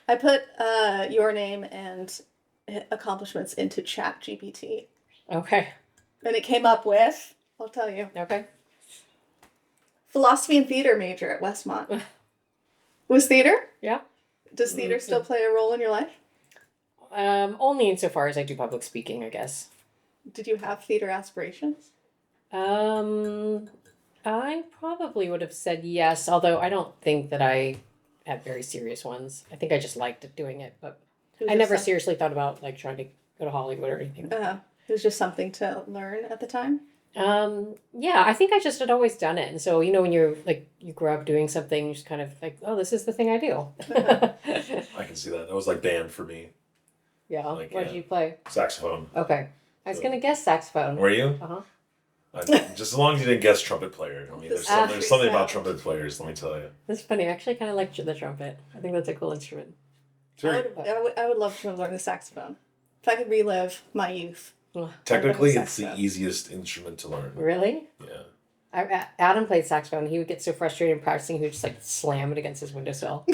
I put your name and accomplishments into Chat GPT, Okay. and it came up with, I'll tell you, Okay. philosophy and theater major at Westmont. Was theater? Yeah. Does theater still play a role in your life? Only insofar as I do public speaking, I guess. Did you have theater aspirations? I probably would have said yes, although I don't think that I had very serious ones. I think I just liked doing it, but I never seriously thought about like trying to go to Hollywood or anything. It was just something to learn at the time. Yeah, I think I just had always done it, and so when you're like you grow up doing something, you just kind of like, oh, this is the thing I do. I can see that. That was like band for me. Yeah. What did you play? Saxophone. Okay. I was gonna guess saxophone. Were you? Uh-huh. Just as long as you didn't guess trumpet player. I mean, there's something about trumpet players, let me tell you. That's funny. I actually kind of like the trumpet. I think that's a cool instrument. I would love to have learned the saxophone. If I could relive my youth. Technically, it's the easiest instrument to learn. Really? Yeah. Adam played saxophone. He would get so frustrated in practicing, he would just like slam it against his windowsill.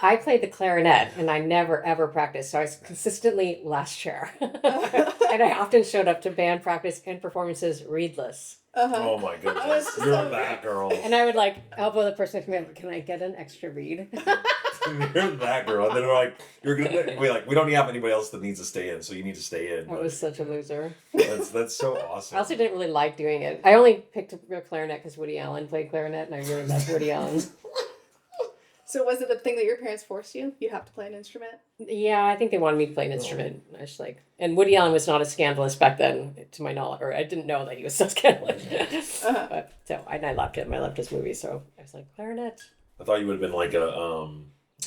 I played the clarinet, and I never ever practiced, so I was consistently last chair. And I often showed up to band practice and performances readless. Oh my goodness, you're that girl. And I would like elbow the person next to me, can I get an extra read? You're that girl. And then we're like, we don't have anybody else that needs to stay in, so you need to stay in. I was such a loser. That's so awesome. I also didn't really like doing it. I only picked up a clarinet because Woody Allen played clarinet, and I really loved Woody Allen. So was it a thing that your parents forced you? You have to play an instrument? Yeah, I think they wanted me to play an instrument. I was like, and Woody Allen was not as scandalous back then, to my knowledge, or I didn't know that he was so scandalous. But, I loved him. I loved his movies, so I was like, clarinet. I thought you would have been like a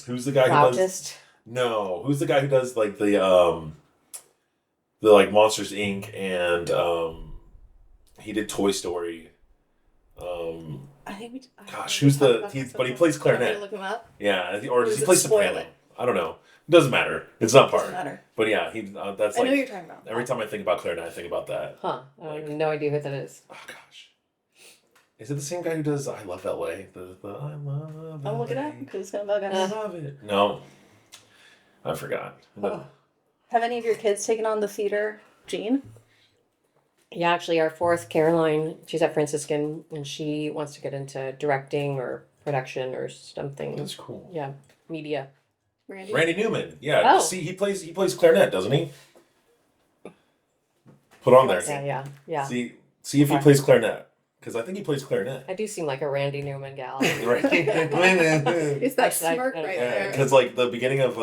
who's the guy Flautist? who does? No, who's the guy who does like the like Monsters Inc. and he did Toy Story. I think Gosh, who's but he plays clarinet. Look him up. Yeah, or does he play soprano? I don't know. It doesn't matter. It's not part. Doesn't matter. But yeah, that's I like. know what you're talking about. Every time I think about clarinet, I think about that. Huh? I have no idea who that is. Oh gosh, is it the same guy who does "I Love L.A"? The I love. I'll look it up because it's gonna bug us. I love it. No, I forgot. Oh. Have any of your kids taken on the theater gene? Yeah, actually, our fourth, Caroline, she's at Franciscan, and she wants to get into directing or production or something. That's cool. Yeah, media. Randy Newman. Yeah. Oh. See, he plays clarinet, doesn't he? Put on there. Yeah. See if he plays clarinet, because I think he plays clarinet. I do seem like a Randy Newman gal. It's that smirk right there. Because like the beginning of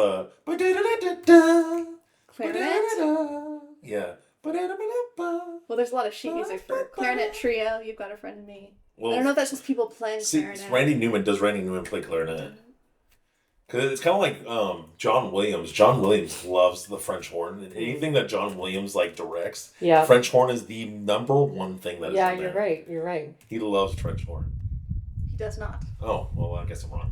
clarinet. Yeah. Well, there's a lot of sheet music for clarinet trio. You've got a friend in me. Well, I don't know if that's just people playing clarinet. Randy Newman play clarinet? Because it's kind of like John Williams. John Williams loves the French horn, and anything that John Williams like directs, French horn is the number one thing that is in there. Yeah, you're right. He loves French horn. He does not. Oh, well, I guess I'm wrong.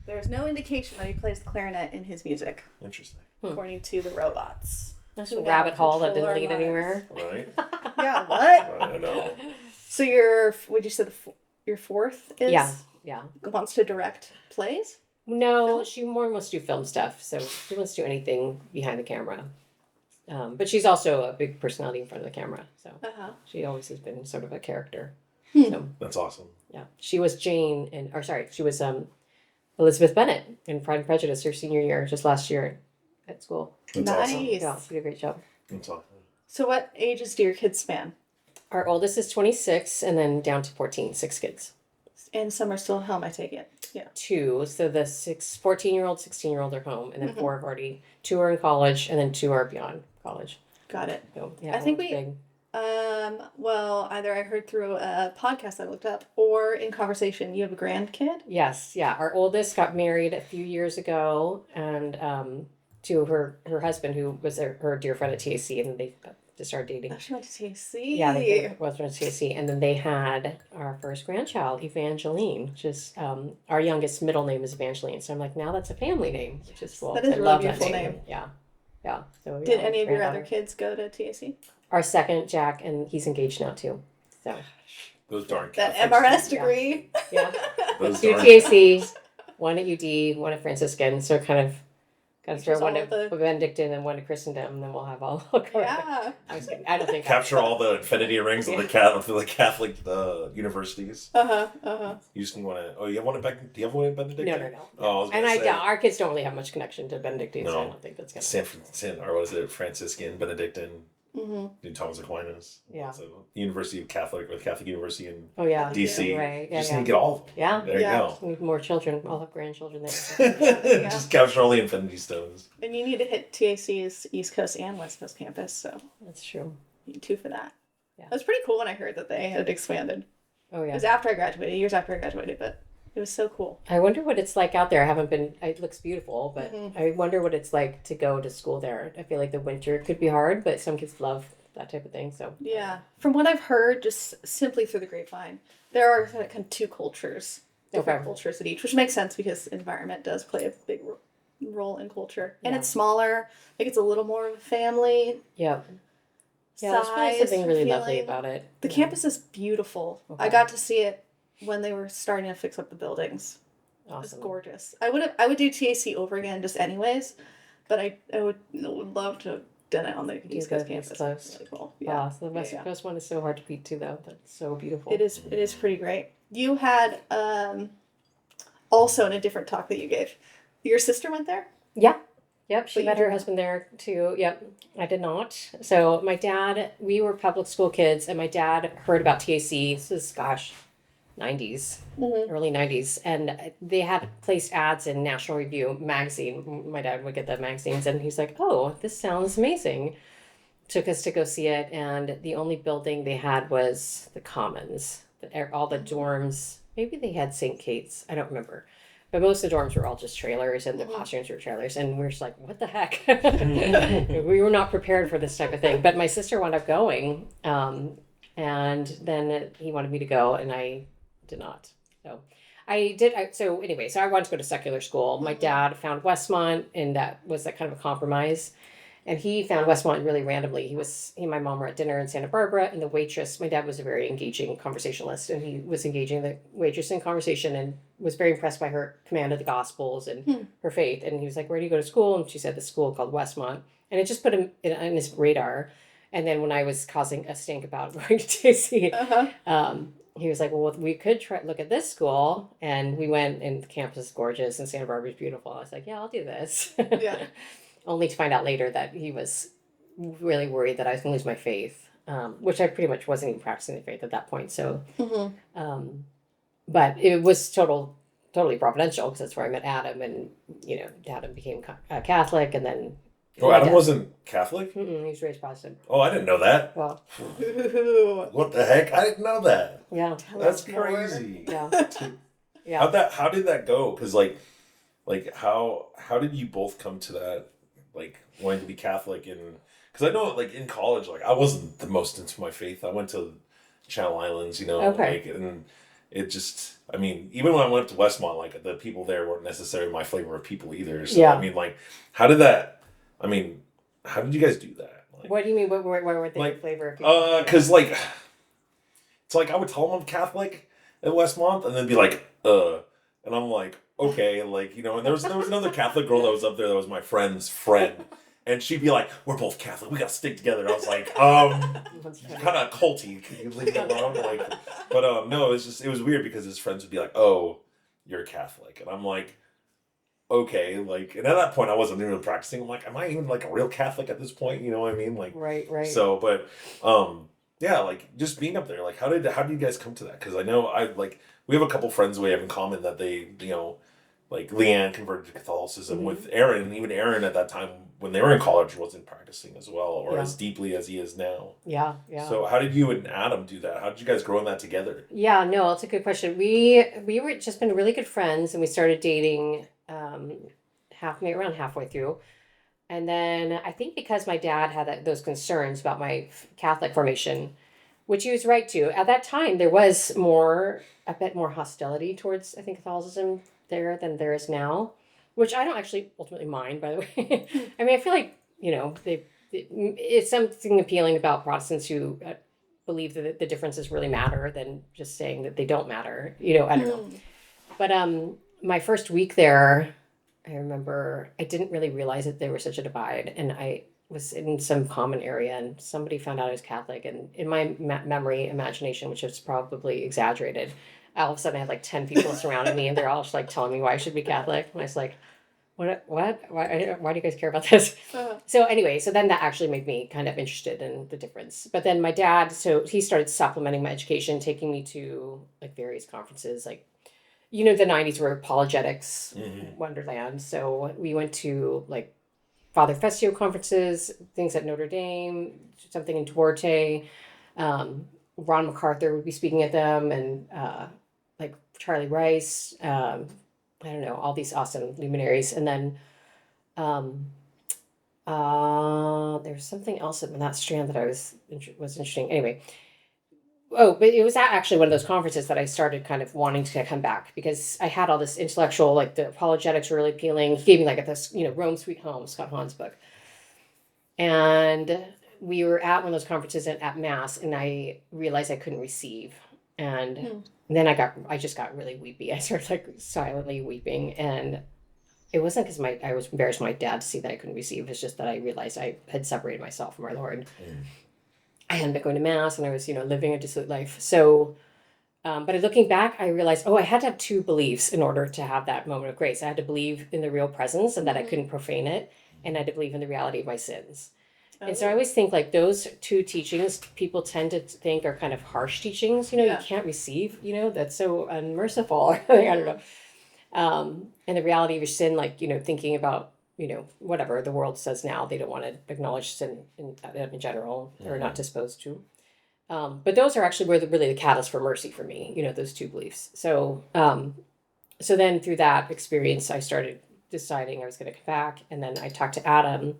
There's no indication that he plays the clarinet in his music. Interesting. According to the robots. That's a rabbit hole that didn't lead anywhere. Right? Yeah, what? I know. So would you say your fourth is? Yeah. Wants to direct plays? No, she more wants to do film stuff. So she wants to do anything behind the camera. But she's also a big personality in front of the camera. So she always has been sort of a character. So, that's awesome. Yeah. She was she was Elizabeth Bennet in Pride and Prejudice her senior year, just last year at school. That's nice. Awesome. Yeah, she did a great job. That's awesome. So what ages do your kids span? Our oldest is 26 and then down to 14, 6 kids. And some are still at home, I take it. Yeah. 2. So the 14-year-old, 16-year-old are home, and then 4 have already, 2 are in college, and then 2 are beyond college. Got it. So, yeah, I think either I heard through a podcast I looked up or in conversation, you have a grandkid? Yes, yeah. Our oldest got married a few years ago, and to her husband, who was her dear friend at TAC, and then they just started dating. Oh, she went to TAC. Yeah, they both went to TAC, and then they had our first grandchild, Evangeline, which is our youngest middle name is Evangeline. So I'm like, now that's a family name, which is cool. That is a really beautiful name. Yeah. So did any of your other kids go to TAC? Our second, Jack, and he's engaged now too. So those darn that MRS degree. Yeah. Those to TAC. One at UD, one at Franciscan. So kind of got to throw one at Benedictine and one at Christendom, and then we'll have all. Yeah. I don't think capture all the infinity rings of the Catholic universities. You just want to. Oh, you have one at do you have one at Benedictine? No. Oh, I doubt our kids don't really have much connection to Benedictine, so I don't think that's gonna. Or was it Franciscan, Benedictine? Thomas Aquinas. Yeah. So University of Catholic University in DC. Right. You just need to get all of them. Yeah. There you go. We need more children. I'll have grandchildren there. Just capture all the infinity stones. And you need to hit TAC's East Coast and West Coast campus, so that's true. You need 2 for that. Yeah. It was pretty cool when I heard that they had expanded. Oh yeah. It was after I graduated, years after I graduated, but it was so cool. I wonder what it's like out there. I haven't been. It looks beautiful, but I wonder what it's like to go to school there. I feel like the winter could be hard, but some kids love that type of thing. So yeah, from what I've heard, just simply through the grapevine, there are kind of 2 cultures, different cultures at each, which makes sense because environment does play a big role in culture, and it's smaller. Like it's a little more of a family. Yeah, that's probably something really lovely about it. The campus is beautiful. I got to see it when they were starting to fix up the buildings. Awesome. It's gorgeous. I would do TAC over again just anyways, but I would love to have done it on the East Coast campus. It's really cool. Yeah. So the West Coast one is so hard to beat too, though. That's so beautiful. It is pretty great. You had also in a different talk that you gave, your sister went there? Yeah. Yep, she met her husband there too. Yep, I did not. So my dad, we were public school kids, and my dad heard about TAC. This is, 90s, early 90s. And they had placed ads in National Review magazine. My dad would get the magazines, and he's like, oh, this sounds amazing. Took us to go see it, and the only building they had was the Commons. All the dorms, maybe they had St. Kate's, I don't remember. But most of the dorms were all just trailers, and the classrooms were trailers. And we're just like, what the heck? We were not prepared for this type of thing. But my sister wound up going. And then he wanted me to go, and I did not. So I did. So I wanted to go to secular school. My dad found Westmont, and that was that kind of a compromise. And he found Westmont really randomly. He and my mom were at dinner in Santa Barbara, and the waitress, my dad was a very engaging conversationalist, and he was engaging the waitress in conversation and was very impressed by her command of the Gospels and her faith. And he was like, where do you go to school? And she said the school called Westmont. And it just put him on his radar. And then when I was causing a stink about going to TC, he was like, well, we could look at this school. And we went, and the campus is gorgeous, and Santa Barbara is beautiful. I was like, yeah, I'll do this. Yeah. Only to find out later that he was really worried that I was going to lose my faith, which I pretty much wasn't even practicing the faith at that point. So, but it was totally providential, because that's where I met Adam, and Adam became Catholic, and then. Oh, Adam wasn't Catholic? He was raised Protestant. Oh, I didn't know that. Well, what the heck? I didn't know that. Yeah, that's crazy. Yeah. How did that go? Because how did you both come to that? Wanting to be Catholic, and because I know in college, I wasn't the most into my faith. I went to Channel Islands, and it just, even when I went up to Westmont, the people there weren't necessarily my flavor of people either. So how did that? How did you guys do that? What do you mean? What were they your flavor of people? Because it's I would tell them I'm Catholic at Westmont, and then be and I'm like, okay, and there was another Catholic girl that was up there that was my friend's friend, and she'd be like, we're both Catholic, we gotta stick together. I was like, kind of culty, can you leave me alone? But no, it was weird, because his friends would be like, oh, you're Catholic, and I'm like, okay, and at that point I wasn't even practicing. I'm like, am I even a real Catholic at this point? You know what I mean? Right. So, but yeah, just being up there, how did you guys come to that? Because I know we have a couple friends we have in common that they, Leanne converted to Catholicism with Aaron, and even Aaron at that time when they were in college wasn't practicing as well, or as deeply as he is now. Yeah. So how did you and Adam do that? How did you guys grow in that together? Yeah, no, it's a good question. We were just been really good friends, and we started dating around halfway through. And then I think because my dad had those concerns about my Catholic formation, which he was right to, at that time there was a bit more hostility towards, I think, Catholicism there than there is now, which I don't actually ultimately mind, by the way. I feel like, it's something appealing about Protestants who believe that the differences really matter than just saying that they don't matter. I don't know. But my first week there, I remember I didn't really realize that there was such a divide, and I was in some common area, and somebody found out I was Catholic, and in my imagination, which was probably exaggerated, all of a sudden I had like 10 people surrounding me, and they're all just like telling me why I should be Catholic, and I was like, what, why do you guys care about this? So anyway, so then that actually made me kind of interested in the difference. But then my dad, so he started supplementing my education, taking me to like various conferences, like, the 90s were apologetics wonderland. So we went to like Father Fessio conferences, things at Notre Dame, something in Duarte. Ron MacArthur would be speaking at them, and like Charlie Rice. I don't know, all these awesome luminaries. And then there's something else in that strand that was interesting. Anyway, but it was actually one of those conferences that I started kind of wanting to come back, because I had all this intellectual, like the apologetics were really appealing. He gave me like this, Rome Sweet Home, Scott Hahn's book. And we were at one of those conferences at Mass, and I realized I couldn't receive. And then I just got really weepy. I started like silently weeping, and it wasn't because I was embarrassed for my dad to see that I couldn't receive. It's just that I realized I had separated myself from our Lord. I hadn't been going to Mass, and I was, living a dissolute life. So, but looking back, I realized, I had to have two beliefs in order to have that moment of grace. I had to believe in the real presence and that I couldn't profane it, and I had to believe in the reality of my sins. And so I always think like those two teachings, people tend to think are kind of harsh teachings. You can't receive, that's so unmerciful. I don't know. And the reality of your sin, like, thinking about, whatever the world says now, they don't want to acknowledge sin in general, or not disposed to. But those are actually really the catalyst for mercy for me, those two beliefs. So, so then through that experience, I started deciding I was going to come back. And then I talked to Adam,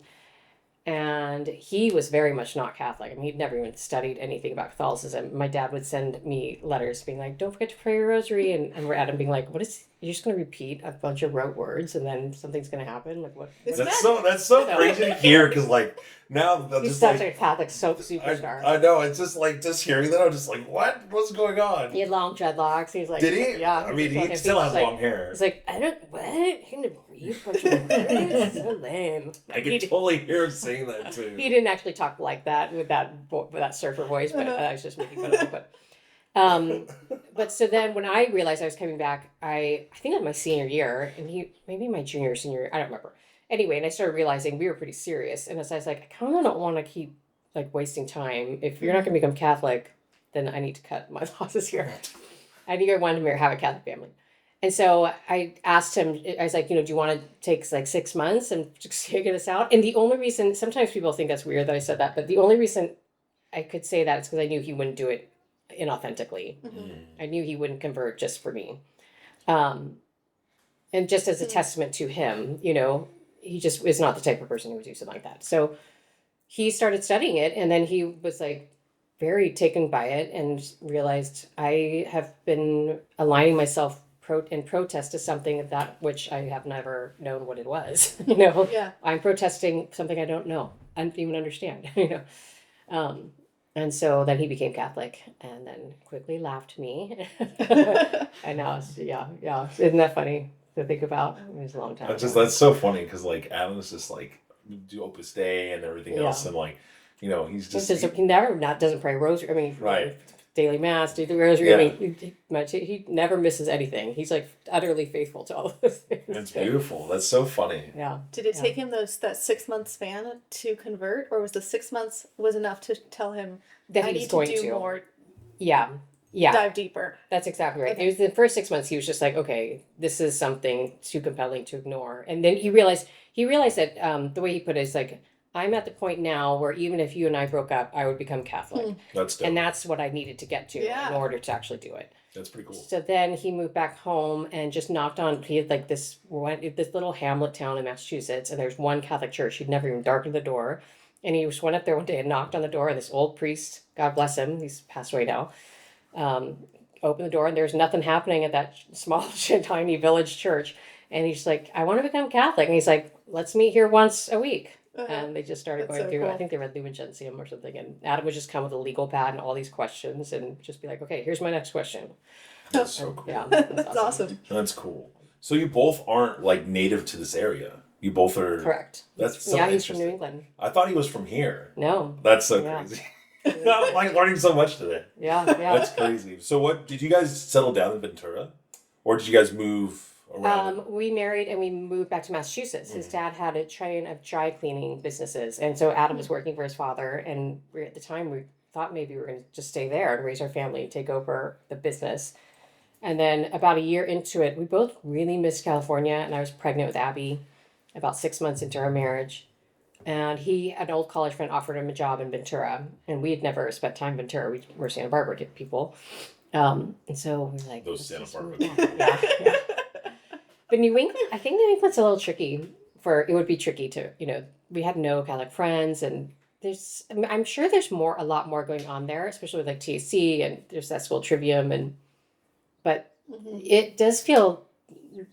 and he was very much not Catholic. I mean, he'd never even studied anything about Catholicism. My dad would send me letters being like, don't forget to pray your rosary. And we're Adam being like, you're just going to repeat a bunch of rote words and then something's going to happen? Like, what? That's so crazy to hear, because like now he's such a Catholic soap superstar. I know, it's just like, just hearing that, I'm just like, what's going on? He had long dreadlocks. He's like, did he? Yeah. I mean, he still has long hair. He's like, what? He didn't read a bunch of words? So lame. I can totally hear him saying that too. He didn't actually talk like that with that surfer voice, but I was just making fun of him. But so then when I realized I was coming back, I think it was my senior year, and maybe my junior or senior year, I don't remember. Anyway, and I started realizing we were pretty serious, and as I was like, I kind of don't want to keep like wasting time. If you're not going to become Catholic, then I need to cut my losses here. I think I wanted to have a Catholic family. And so I asked him, I was like, do you want to take like 6 months and just figure this out? And the only reason, sometimes people think that's weird that I said that, but the only reason I could say that is because I knew he wouldn't do it inauthentically. I knew he wouldn't convert just for me. And just as a testament to him, he just is not the type of person who would do something like that. So he started studying it, and then he was like very taken by it and realized I have been aligning myself in protest to something of that which I have never known what it was. I'm protesting something I don't know, I don't even understand. And so then he became Catholic, and then quickly left me. And now, yeah, isn't that funny to think about? It was a long time. That's so funny, because like Adam's just like do Opus Dei and everything else, and like he's just he doesn't pray rosary. I mean, right. Daily Mass, do the rosary. Yeah. I mean, he never misses anything. He's like utterly faithful to all of those things. It's beautiful. That's so funny. Yeah. Did it take him that 6 month span to convert, or was the 6 months was enough to tell him that I need to do more? Yeah. Dive deeper. That's exactly right. Okay. It was the first 6 months. He was just like, okay, this is something too compelling to ignore. And then he realized that the way he put it is like, I'm at the point now where even if you and I broke up, I would become Catholic. That's dope. And that's what I needed to get to in order to actually do it. That's pretty cool. So then he moved back home and just knocked on, he had like this little hamlet town in Massachusetts, and there's one Catholic church. He'd never even darkened the door. And he just went up there one day and knocked on the door, and this old priest, God bless him, he's passed away now, opened the door, and there's nothing happening at that small, tiny village church. And he's like, I want to become Catholic. And he's like, let's meet here once a week. And they just started going through, cool. I think they read Lumen Gentium or something. And Adam would just come with a legal pad and all these questions and just be like, okay, here's my next question. That's so cool. Yeah, that's awesome. That's cool. So you both aren't like native to this area. You both are. Correct. That's so yeah, he's from interesting. New England. I thought he was from here. No. That's so crazy. I'm like learning so much today. Yeah. That's crazy. So what, did you guys settle down in Ventura? Or did you guys move around? We married and we moved back to Massachusetts. His dad had a chain of dry cleaning businesses. And so Adam was working for his father. And at the time, we thought maybe we were going to just stay there and raise our family and take over the business. And then about a year into it, we both really missed California. And I was pregnant with Abby about 6 months into our marriage. And an old college friend, offered him a job in Ventura. And we had never spent time in Ventura. We were Santa Barbara people. And so we were like... Those Santa Barbara. Yeah. But New England, I think New England's a little tricky it would be tricky to, we had no Catholic friends. And I'm sure there's a lot more going on there, especially with like TAC and there's that school trivium. But it does feel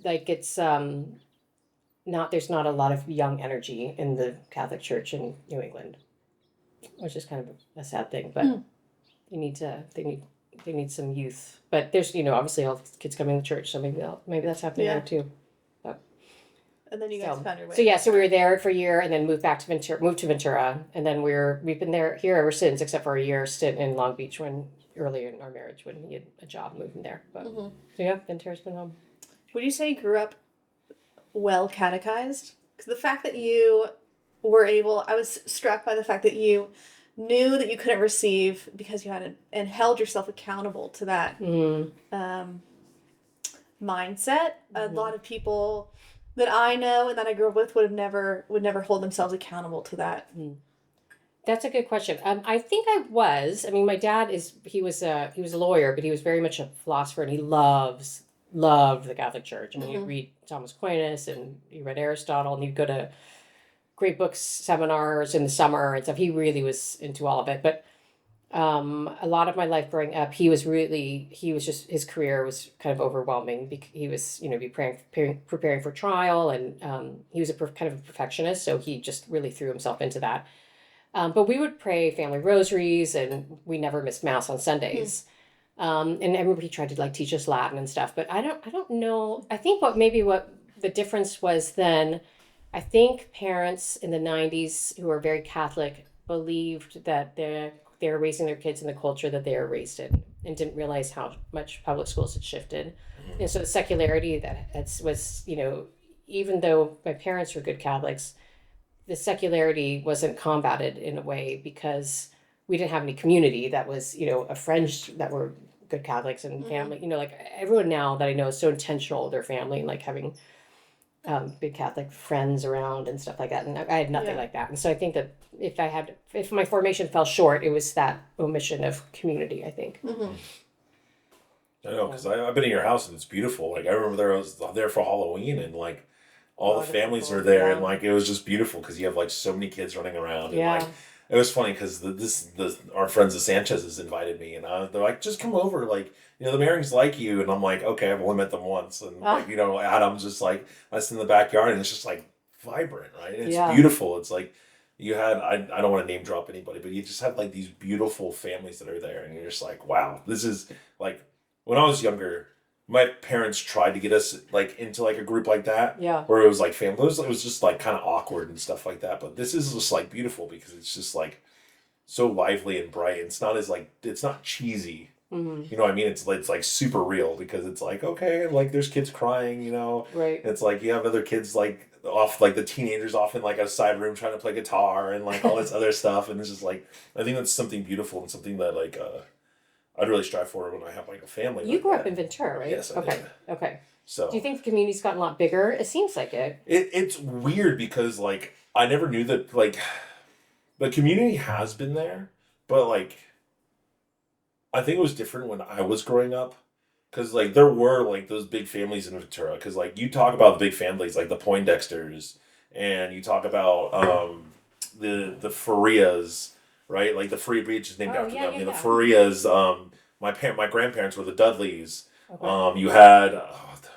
like it's... there's not a lot of young energy in the Catholic Church in New England, which is kind of a sad thing. But they need some youth. But there's obviously all the kids coming to church, so maybe that's happening there too. But, and then you guys found your way. So we were there for a year, and then moved to Ventura, and then we've been here ever since, except for a year stint in Long Beach earlier in our marriage when he had a job moving there. But so yeah, Ventura's been home. Would you say you grew up well catechized? Because the fact that you were I was struck by the fact that you knew that you couldn't receive because you had and held yourself accountable to that mindset. A lot of people that I know and that I grew up with would never hold themselves accountable to that. That's a good question. I think I was. I mean, my dad he was a lawyer, but he was very much a philosopher, and he loved the Catholic Church. I mean, you read Thomas Aquinas, and you read Aristotle, and you'd go to great books seminars in the summer and stuff. He really was into all of it. But a lot of my life growing up, his career was kind of overwhelming. He was, preparing for trial, and he was kind of a perfectionist, so he just really threw himself into that. But we would pray family rosaries, and we never missed Mass on Sundays. And everybody tried to teach us Latin and stuff, but I don't know. I think what the difference was then, I think parents in the 90s who were very Catholic believed that they were raising their kids in the culture that they were raised in, and didn't realize how much public schools had shifted. And so the secularity was, even though my parents were good Catholics, the secularity wasn't combated in a way because we didn't have any community that was, a friends that were good Catholics and family, everyone now that I know is so intentional with their family and having big Catholic friends around and stuff like that. And I had nothing like that. And so I think that if my formation fell short, it was that omission of community, I think. I know, because I've been in your house and it's beautiful. I remember I was there for Halloween, and all the families are there, and it was just beautiful because you have so many kids running around. And, it was funny because our friends the Sanchez's invited me, and they're like, just come over, the Merings like you, and I'm like, okay, I've only met them once, and Adam's just us in the backyard, and it's just vibrant, right? And it's beautiful. It's you had I don't want to name drop anybody, but you just have these beautiful families that are there, and you're just wow, this is when I was younger. My parents tried to get us into a group like that, where it was family. It was just kind of awkward and stuff like that. But this is just beautiful because it's just so lively and bright. It's not it's not cheesy. You know what I mean? It's super real because it's okay, and there's kids crying. Right. It's you have other kids off the teenagers off in a side room trying to play guitar and all this other stuff, and it's just I think that's something beautiful and something that I'd really strive for when I have a family. You grew up in Ventura, right? Yes, I did. Okay. So do you think the community's gotten a lot bigger? It seems like it. It's weird because I never knew that the community has been there, but I think it was different when I was growing up. Because there were those big families in Ventura. Because you talk about the big families the Poindexters, and you talk about the Farias. Right, the Faria Beach is named after them. The Farias. My grandparents were the Dudleys. Okay. You had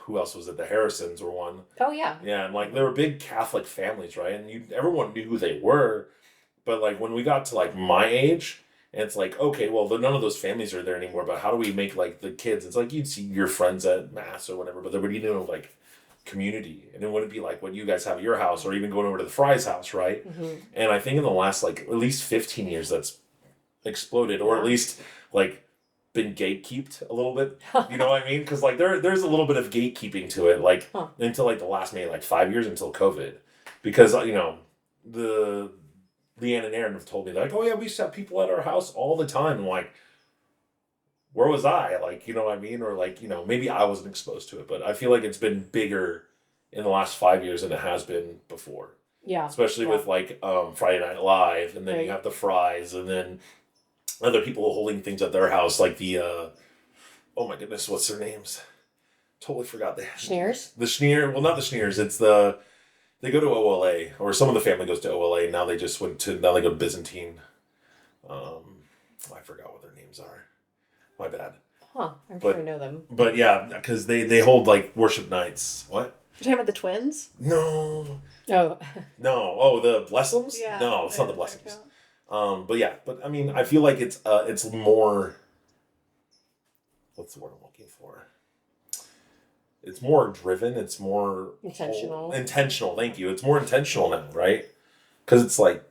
who else was it? The Harrisons were one. Oh yeah. Yeah, and they were big Catholic families, right? And everyone knew who they were, but when we got to my age, and it's okay, well, none of those families are there anymore. But how do we make the kids? It's you'd see your friends at Mass or whatever, but there would community, and it wouldn't be like what you guys have at your house, or even going over to the Fry's house, right? Mm-hmm. And I think in the last like at least 15 years that's exploded, or at least like been gatekeeped a little bit. You know what I mean? Because like there's a little bit of gatekeeping to it, like until like the last maybe like 5 years until COVID, because the Leanne and Aaron have told me like, oh yeah, we used to have people at our house all the time. I'm like, where was I? Like, you know what I mean? Or like, maybe I wasn't exposed to it, but I feel like it's been bigger in the last 5 years than it has been before. Yeah. Especially with like Friday Night Live, and then you have the Fry's, and then other people holding things at their house, like the oh my goodness, what's their names? Totally forgot the Schneers? The Schneer, well, not the Schneers. It's they go to OLA, or some of the family goes to OLA. Now they go to Byzantine. I forgot what their names are. My bad. I'm sure I know them. But yeah, because they hold like worship nights. What? You're talking about the twins? No. Oh. No. Oh, the Blessums? Yeah. No, it's not the Blessums. But I mean, I feel like it's more. What's the word I'm looking for? It's more driven. It's more intentional. Intentional. Thank you. It's more intentional now, right? Because it's like,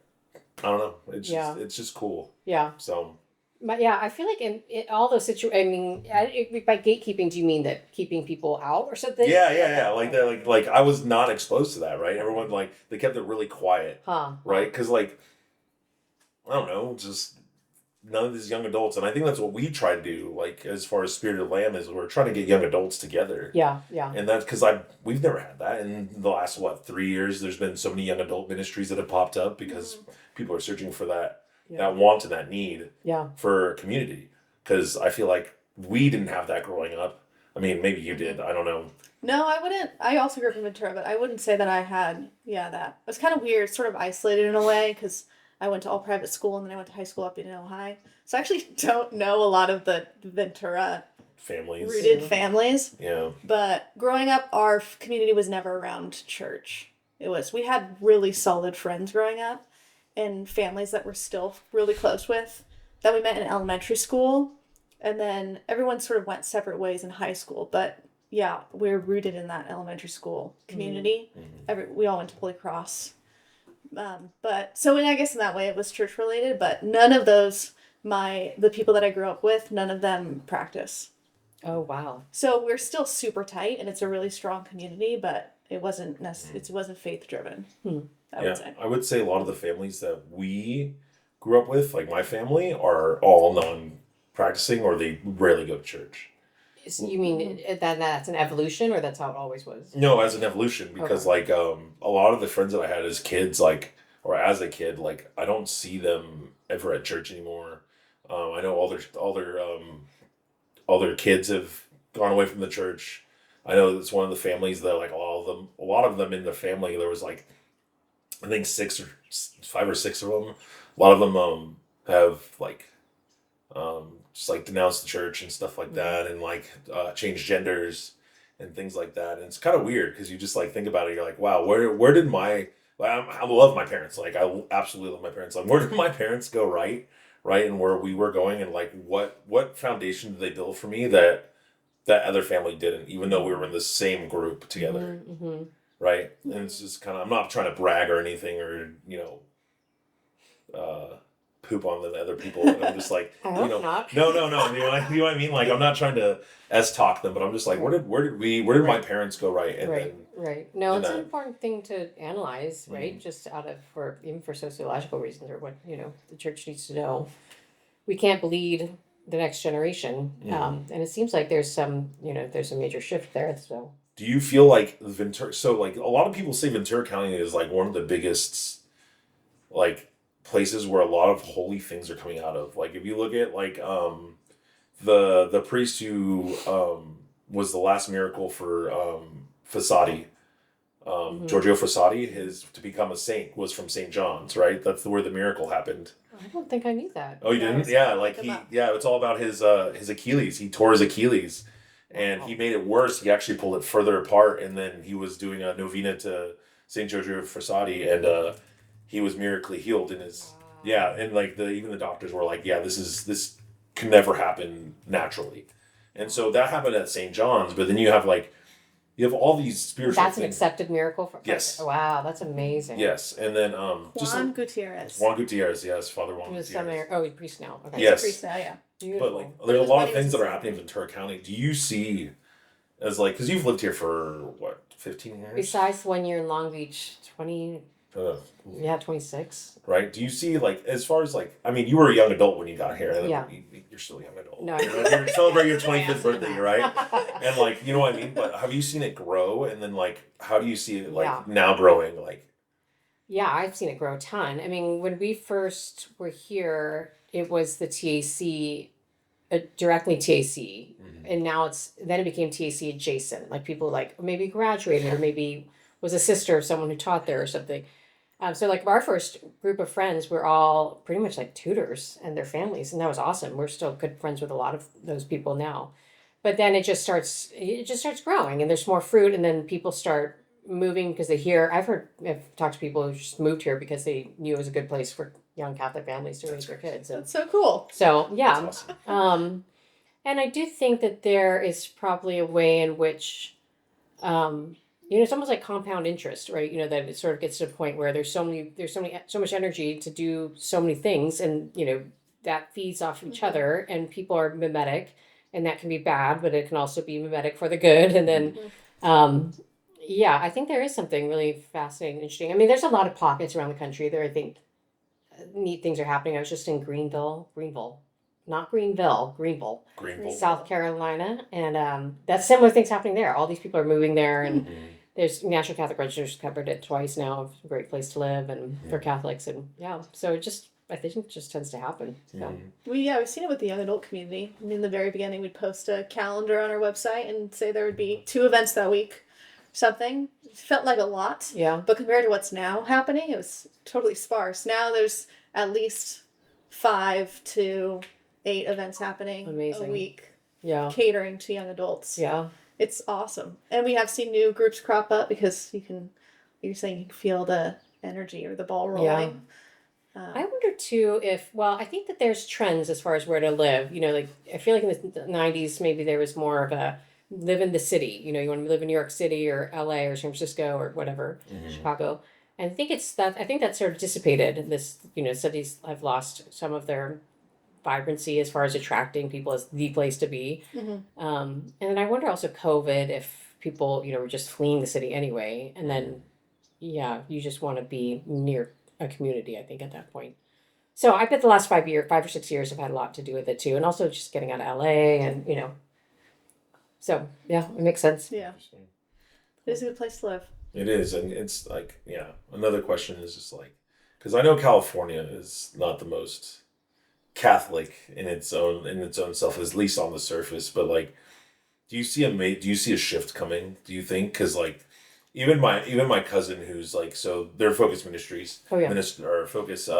I don't know. It's just cool. Yeah. So. But yeah, I feel like in all those situations, I mean, by gatekeeping, do you mean that keeping people out or something? Yeah. Like that, like I was not exposed to that, right? Everyone they kept it really quiet, right? Because like, I don't know, just none of these young adults, and I think that's what we try to do. Like as far as Spirit of the Lamb is, we're trying to get young adults together. Yeah. And that's because we've never had that in the last 3 years. There's been so many young adult ministries that have popped up because people are searching for that want and that need for community. Because I feel like we didn't have that growing up. I mean, maybe you did. I don't know. No, I wouldn't. I also grew up in Ventura, but I wouldn't say that I had, that. It was kind of weird, sort of isolated in a way, because I went to all private school, and then I went to high school up in Ojai. So I actually don't know a lot of the Ventura rooted families. Yeah. But growing up, our community was never around church. We had really solid friends growing up, and families that we're still really close with that we met in elementary school. And then everyone sort of went separate ways in high school. But yeah, we're rooted in that elementary school community. Mm-hmm. We all went to Holy Cross. But so I guess in that way it was church related, but none of those, the people that I grew up with, none of them practice. Oh, wow. So we're still super tight, and it's a really strong community, but it wasn't it wasn't faith driven. I would say a lot of the families that we grew up with, like my family, are all non-practicing, or they rarely go to church. So you mean that's an evolution, or that's how it always was? No, as an evolution, because like a lot of the friends that I had as kids, like, or as a kid, like I don't see them ever at church anymore. I know all their kids have gone away from the church. I know it's one of the families that like a lot of them in the family, there was like, I think 5 or 6 of them. A lot of them have like just like denounced the church and stuff like that, and like changed genders and things like that. And it's kind of weird because you just like think about it. You're like, wow, where did I love my parents. Like I absolutely love my parents. Like where did my parents go right, and where we were going, and like what foundation did they build for me that other family didn't, even though we were in the same group together, right? And it's just kind of, I'm not trying to brag or anything, or poop on the other people. And I'm just like, I hope not. No. You know what I mean? Like I'm not trying to talk them, but I'm just like, where did my parents go right? And right. No, it's an important thing to analyze, right? Just even for sociological reasons, or what the church needs to know. We can't bleed the next generation, and it seems like there's some major shift there. So, do you feel like Ventura? So, like a lot of people say Ventura County is like one of the biggest, like, places where a lot of holy things are coming out of. Like if you look at like the priest who was the last miracle for Fossati, Giorgio Fossati, his to become a saint was from St. John's, right? That's where the miracle happened. I don't think I knew that. Oh, you didn't? Yeah, like it's all about his Achilles. He tore his Achilles, and he made it worse. He actually pulled it further apart, and then he was doing a novena to St. Giorgio Fossati, and he was miraculously healed in his and like even the doctors were like, this can never happen naturally. And so that happened at St. John's, but then you have like You have all these spiritual That's an things. accepted miracle for Yes. Wow, that's amazing. Yes, and then Juan Gutierrez. Juan Gutierrez, yes, Father Juan He was Gutierrez. seminary. Oh, he's a priest now. Okay. He's Yes. a priest now, yeah. Beautiful. But like, But there's a his lot of wedding was things that are a happening in seminary. Ventura County. Do you see as like because you've lived here for what 15 years? Besides 1 year in Long Beach, 20. Uh, Yeah, 26. right? Do you see like as far as like I mean you were a young adult when you got here. Yeah. You're still a young adult. No, You're celebrating your 25th Yes, birthday, right? And like you know what I mean. But have you seen it grow? And then like how do you see it like Yeah. now growing? Like Yeah, I've seen it grow a ton. I mean, when we first were here, it was the TAC, directly TAC, and now then it became TAC adjacent. Like people like maybe graduated or maybe was a sister of someone who taught there or something. So like our first group of friends were all pretty much like tutors and their families, and that was awesome. We're still good friends with a lot of those people now, but then it just starts growing, and there's more fruit, and then people start moving because I've talked to people who just moved here because they knew it was a good place for young Catholic families to raise their kids. That's so cool. So yeah, that's awesome. and I do think that there is probably a way in which, it's almost like compound interest, right? That it sort of gets to a point where there's so much energy to do so many things, and that feeds off each other, and people are mimetic, and that can be bad, but it can also be mimetic for the good, and then. Yeah, I think there is something really fascinating and interesting. I mean, there's a lot of pockets around the country there. I think neat things are happening. I was just in Greenville, not Greenville, Greenville. South Carolina, and that's similar things happening there. All these people are moving there, and there's National Catholic Register's covered it twice now. A great place to live, and for Catholics, and so I think it just tends to happen. So. We've seen it with the young adult community. I mean, in the very beginning, we'd post a calendar on our website and say there would be 2 events that week. Something. It felt like a lot. Yeah. But compared to what's now happening, it was totally sparse. Now there's at least 5 to 8 events happening Amazing. a week. Yeah. Catering to young adults. Yeah. It's awesome. And we have seen new groups crop up because you're saying you can feel the energy or the ball rolling. I wonder too I think that there's trends as far as where to live. Like I feel like in the 90s maybe there was more of a live in the city. You want to live in New York City or LA or San Francisco or whatever, Chicago. And I think that's sort of dissipated. This, cities have lost some of their vibrancy as far as attracting people as the place to be. And then I wonder also COVID, if people, were just fleeing the city anyway. And then, you just want to be near a community, I think, at that point. So I bet the last 5 or 6 years have had a lot to do with it too. And also just getting out of LA and, So, yeah, it makes sense. Yeah. It is a good place to live. It is. And it's like, another question is just like, because I know California is not the most Catholic in its own self, at least on the surface. But like, do you see a shift coming? Do you think? Because like, even my cousin who's like, so they're Focus Ministries. Oh yeah. Focus.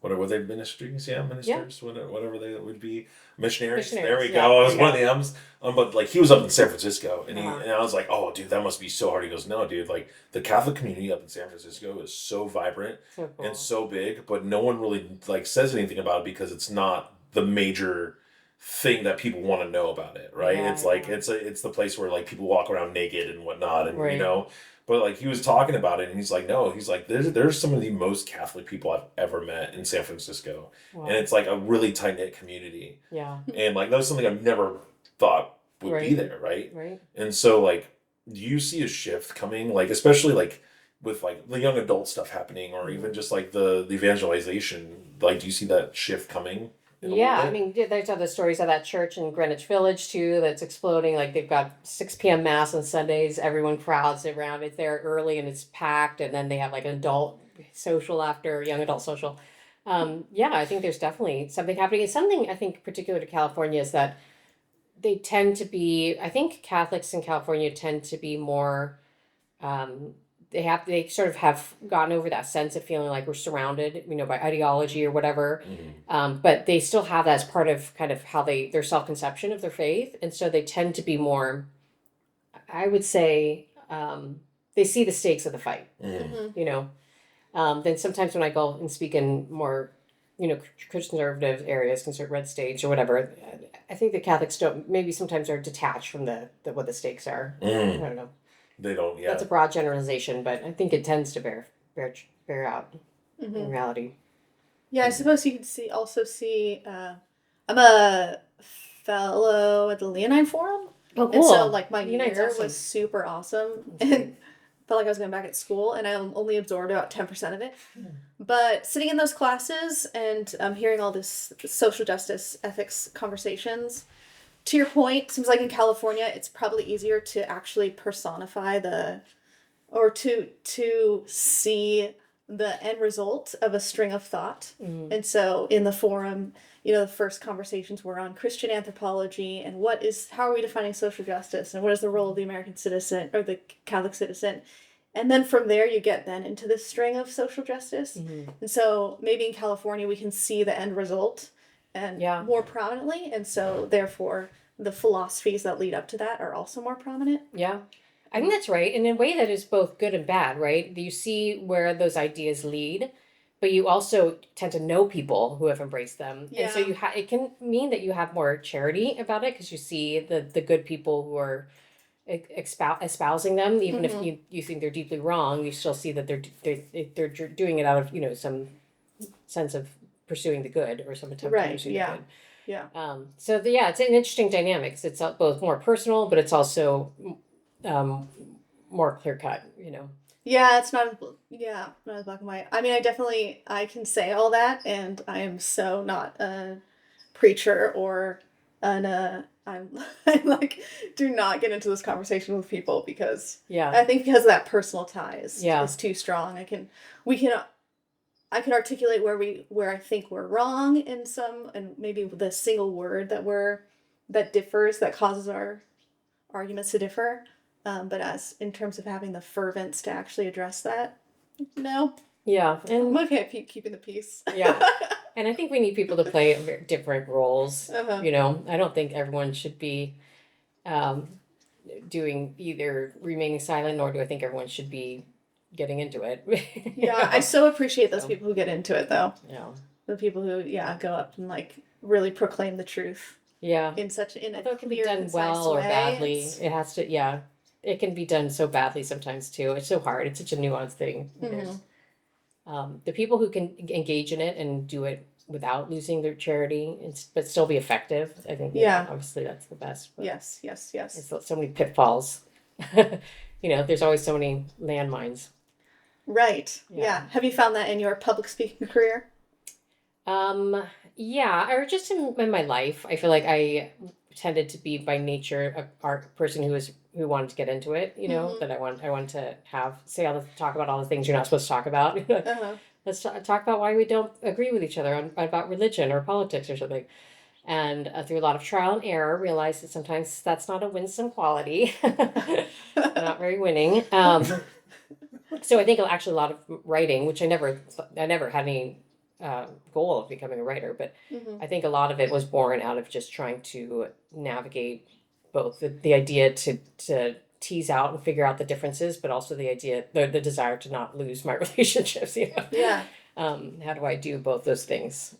What are they ministries? Yeah, ministers. Yeah. Whatever they would be. Missionaries. There we go. I was one of the M's. But like he was up in San Francisco, and and I was like, oh, dude, that must be so hard. He goes, no, dude, like the Catholic community up in San Francisco is so vibrant and so big, but no one really like says anything about it because it's not the major thing that people want to know about it, right? It's like it's the place where like people walk around naked and whatnot, and But like he was talking about it, and he's like, no, he's like, there's some of the most Catholic people I've ever met in San Francisco, and it's like a really tight knit community. Yeah. And like that was something I've never thought would be there, right? Right. And so like, do you see a shift coming, like especially like with like the young adult stuff happening, or even just like the evangelization? Like, do you see that shift coming? Yeah, I mean, there's other stories of that church in Greenwich Village too that's exploding. Like they've got 6 p.m. mass on Sundays. Everyone crowds around it there early, and it's packed. And then they have like an adult social after young adult social. I think there's definitely something happening. It's something I think particular to California is that they tend to be. I think Catholics in California tend to be more. They sort of have gotten over that sense of feeling like we're surrounded, by ideology or whatever. But they still have that as part of kind of how their self-conception of their faith. And so they tend to be more, I would say, they see the stakes of the fight, Then sometimes when I go and speak in more, conservative areas, red states or whatever, I think the Catholics don't, maybe sometimes are detached from the what the stakes are. I don't know. They don't, yeah. That's a broad generalization, but I think it tends to bear out in reality. Yeah, I suppose you could also see, I'm a fellow at the Leonine Forum. Oh, cool. And so, like, my Leonine's year awesome. was super awesome. And felt like I was going back at school, and I only absorbed about 10% of it. But sitting in those classes and hearing all this social justice ethics conversations, to your point, seems like in California, it's probably easier to actually personify or to see the end result of a string of thought. And so in the forum, the first conversations were on Christian anthropology and how are we defining social justice and what is the role of the American citizen or the Catholic citizen. And then from there you get then into this string of social justice. And so maybe in California we can see the end result and more prominently. And so therefore the philosophies that lead up to that are also more prominent. Yeah. I think that's right. In a way that is both good and bad, right? You see where those ideas lead, but you also tend to know people who have embraced them. Yeah. And so it can mean that you have more charity about it because you see the good people who are espousing them, even if you think they're deeply wrong, you still see that they're doing it out of, some sense of pursuing the good or some attempt to pursue the good. Yeah. It's an interesting dynamic. It's both more personal, but it's also more clear cut, Yeah, it's not as black and white. I mean, I can say all that, and I am so not a preacher or I'm like, do not get into this conversation with people because I think because of that personal tie is too strong. I can articulate where I think we're wrong in some, and maybe the single word that differs, that causes our arguments to differ. But as in terms of having the fervence to actually address that, no. Yeah. And I'm okay at keeping the peace. Yeah. And I think we need people to play different roles. I don't think everyone should be doing either remaining silent, nor do I think everyone should be getting into it. I so appreciate those people who get into it, though. Yeah. The people who, go up and like really proclaim the truth. Yeah. Although it can be done well or badly. It has to, it can be done so badly sometimes too. It's so hard. It's such a nuanced thing. The people who can engage in it and do it without losing their charity, but still be effective, I think, obviously that's the best. But yes. There's so many pitfalls. There's always so many landmines. Right. Yeah. Have you found that in your public speaking career? Or just in my life. I feel like I tended to be by nature a art person who wanted to get into it, that I want to talk about all the things you're not supposed to talk about. Let's talk about why we don't agree with each other about religion or politics or something. And through a lot of trial and error, realized that sometimes that's not a winsome quality. Not very winning. So I think actually a lot of writing, which I never had any goal of becoming a writer, but I think a lot of it was born out of just trying to navigate both the idea to tease out and figure out the differences, but also the desire to not lose my relationships. How do I do both those things?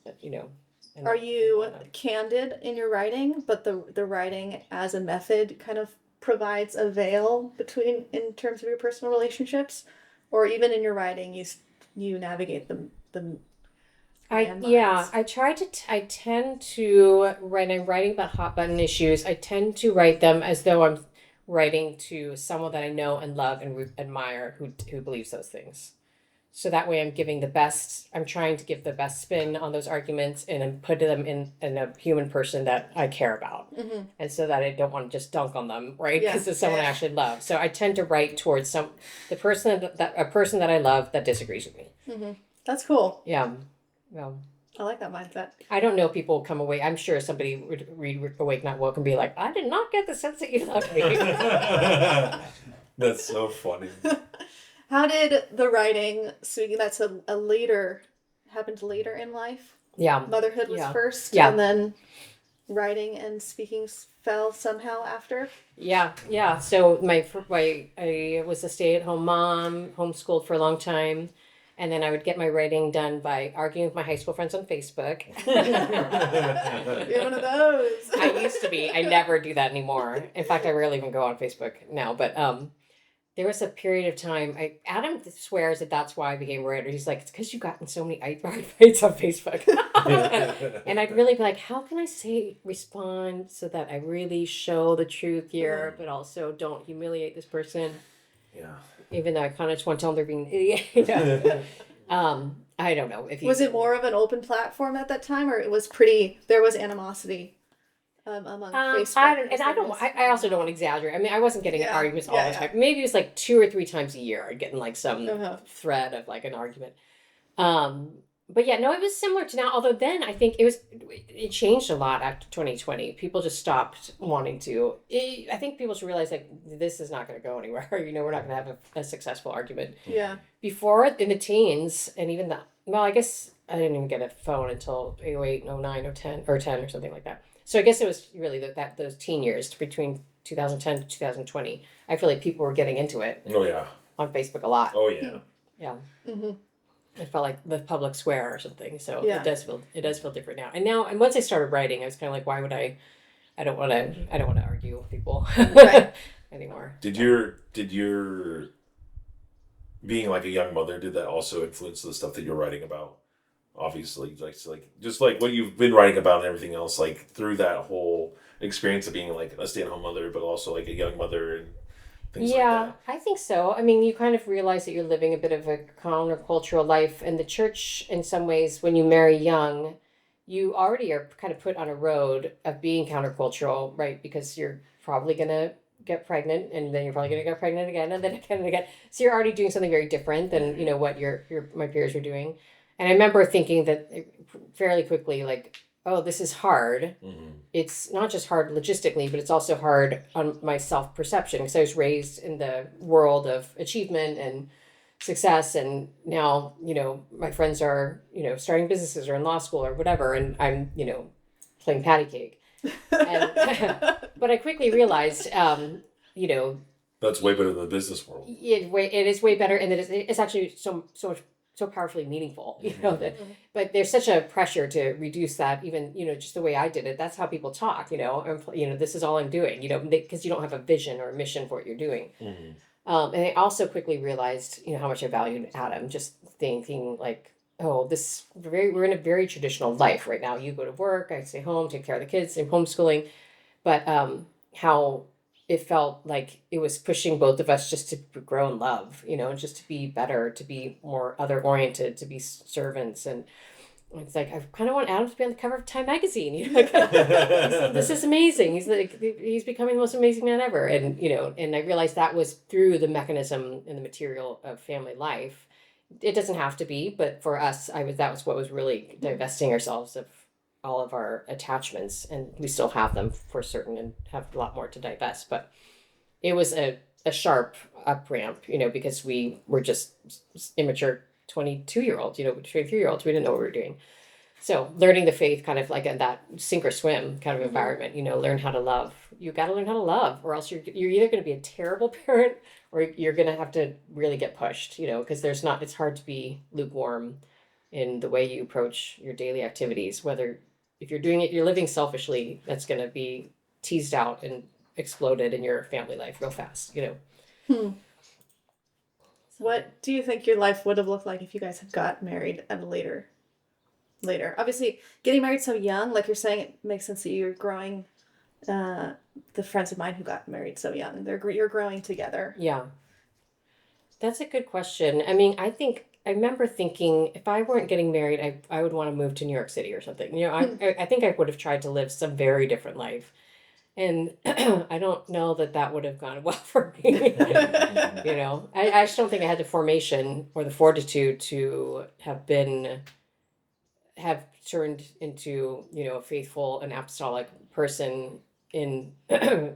Are you candid in your writing, but the writing as a method kind of provides a veil in terms of your personal relationships, or even in your writing you navigate the I tend to, when I'm writing about hot button issues, I tend to write them as though I'm writing to someone that I know and love and admire who believes those things. So that way I'm trying to give the best spin on those arguments and put them in a human person that I care about. And so that I don't want to just dunk on them, right? Because it's someone I actually love. So I tend to write towards a person that I love that disagrees with me. That's cool. Yeah. Well, I like that mindset. I don't know if people come away. I'm sure somebody would read Awake Not Woke and be like, I did not get the sense that you love me. That's so funny. How did the writing, speaking that's happened later in life? Yeah. Motherhood was first, and then writing and speaking fell somehow after? Yeah. So I was a stay-at-home mom, homeschooled for a long time. And then I would get my writing done by arguing with my high school friends on Facebook. You're one of those. I used to be. I never do that anymore. In fact, I rarely even go on Facebook now. But there was a period of time. Adam swears that that's why I became a writer. He's like, it's because you've gotten so many fights on Facebook. And I'd really be like, how can I respond so that I really show the truth here, but also don't humiliate this person? Yeah. Even though I kind of just want to tell them they're being an idiot. I don't know if was it more of an open platform at that time, or there was animosity among Facebook? I also don't want to exaggerate. I mean, I wasn't getting arguments all the time. Maybe it was like 2 or 3 times a year I'd get in like some thread of like an argument. But yeah, no, it was similar to now. Although then I think it changed a lot after 2020. People just stopped wanting to. I think people should realize like this is not going to go anywhere. We're not going to have a successful argument. Yeah. Before in the teens and even I guess I didn't even get a phone until 08, 09, 10 or something like that. So I guess it was really those teen years between 2010 to 2020. I feel like people were getting into it. Oh yeah. On Facebook a lot. Oh yeah. Yeah. Mm-hmm. It felt like the public square or something. So yeah. it does feel different now. And once I started writing, I was kind of like, why would I don't want to argue with people anymore. Did your being like a young mother, did that also influence the stuff that you're writing about? Obviously, just like what you've been writing about and everything else, like through that whole experience of being like a stay-at-home mother, but also like a young mother and things like that. I think so. I mean, you kind of realize that you're living a bit of a countercultural life, and the church, in some ways, when you marry young, you already are kind of put on a road of being countercultural, right? Because you're probably going to get pregnant, and then you're probably going to get pregnant again, and then again and again. So you're already doing something very different than what my peers are doing. And I remember thinking that fairly quickly, like, oh, this is hard. Mm-hmm. It's not just hard logistically, but it's also hard on my self-perception, because I was raised in the world of achievement and success, and now my friends are starting businesses or in law school or whatever, and I'm playing patty cake. But I quickly realized that's way better than the business world. It is way better, and it's actually so powerfully meaningful, but there's such a pressure to reduce that, even, just the way I did it. That's how people talk, this is all I'm doing, because you don't have a vision or a mission for what you're doing. Mm-hmm. And I also quickly realized, how much I valued Adam, just thinking like, oh, we're in a very traditional life right now. You go to work, I stay home, take care of the kids, I'm homeschooling, but how it felt like it was pushing both of us just to grow in love, and just to be better, to be more other-oriented, to be servants. And it's like, I kind of want Adam to be on the cover of Time magazine. This is amazing. He's becoming the most amazing man ever. And, and I realized that was through the mechanism and the material of family life. It doesn't have to be, but for us, that was what was really divesting ourselves of all of our attachments, and we still have them for certain and have a lot more to divest. But it was a sharp up ramp, because we were just immature 22-year-olds, 23-year-olds. We didn't know what we were doing. So learning the faith kind of like in that sink or swim kind of environment, learn how to love. You got to learn how to love, or else you're either going to be a terrible parent, or you're going to have to really get pushed, because it's hard to be lukewarm in the way you approach your daily activities, whether if you're doing it, you're living selfishly, that's going to be teased out and exploded in your family life real fast, What do you think your life would have looked like if you guys had got married at a later? Obviously, getting married so young, like you're saying, it makes sense that you're growing. The friends of mine who got married so young, you're growing together. Yeah. That's a good question. I mean, I remember thinking if I weren't getting married, I would want to move to New York City or something. I think I would have tried to live some very different life. And I don't know that would have gone well for me. I just don't think I had the formation or the fortitude to have turned into, a faithful and apostolic person in a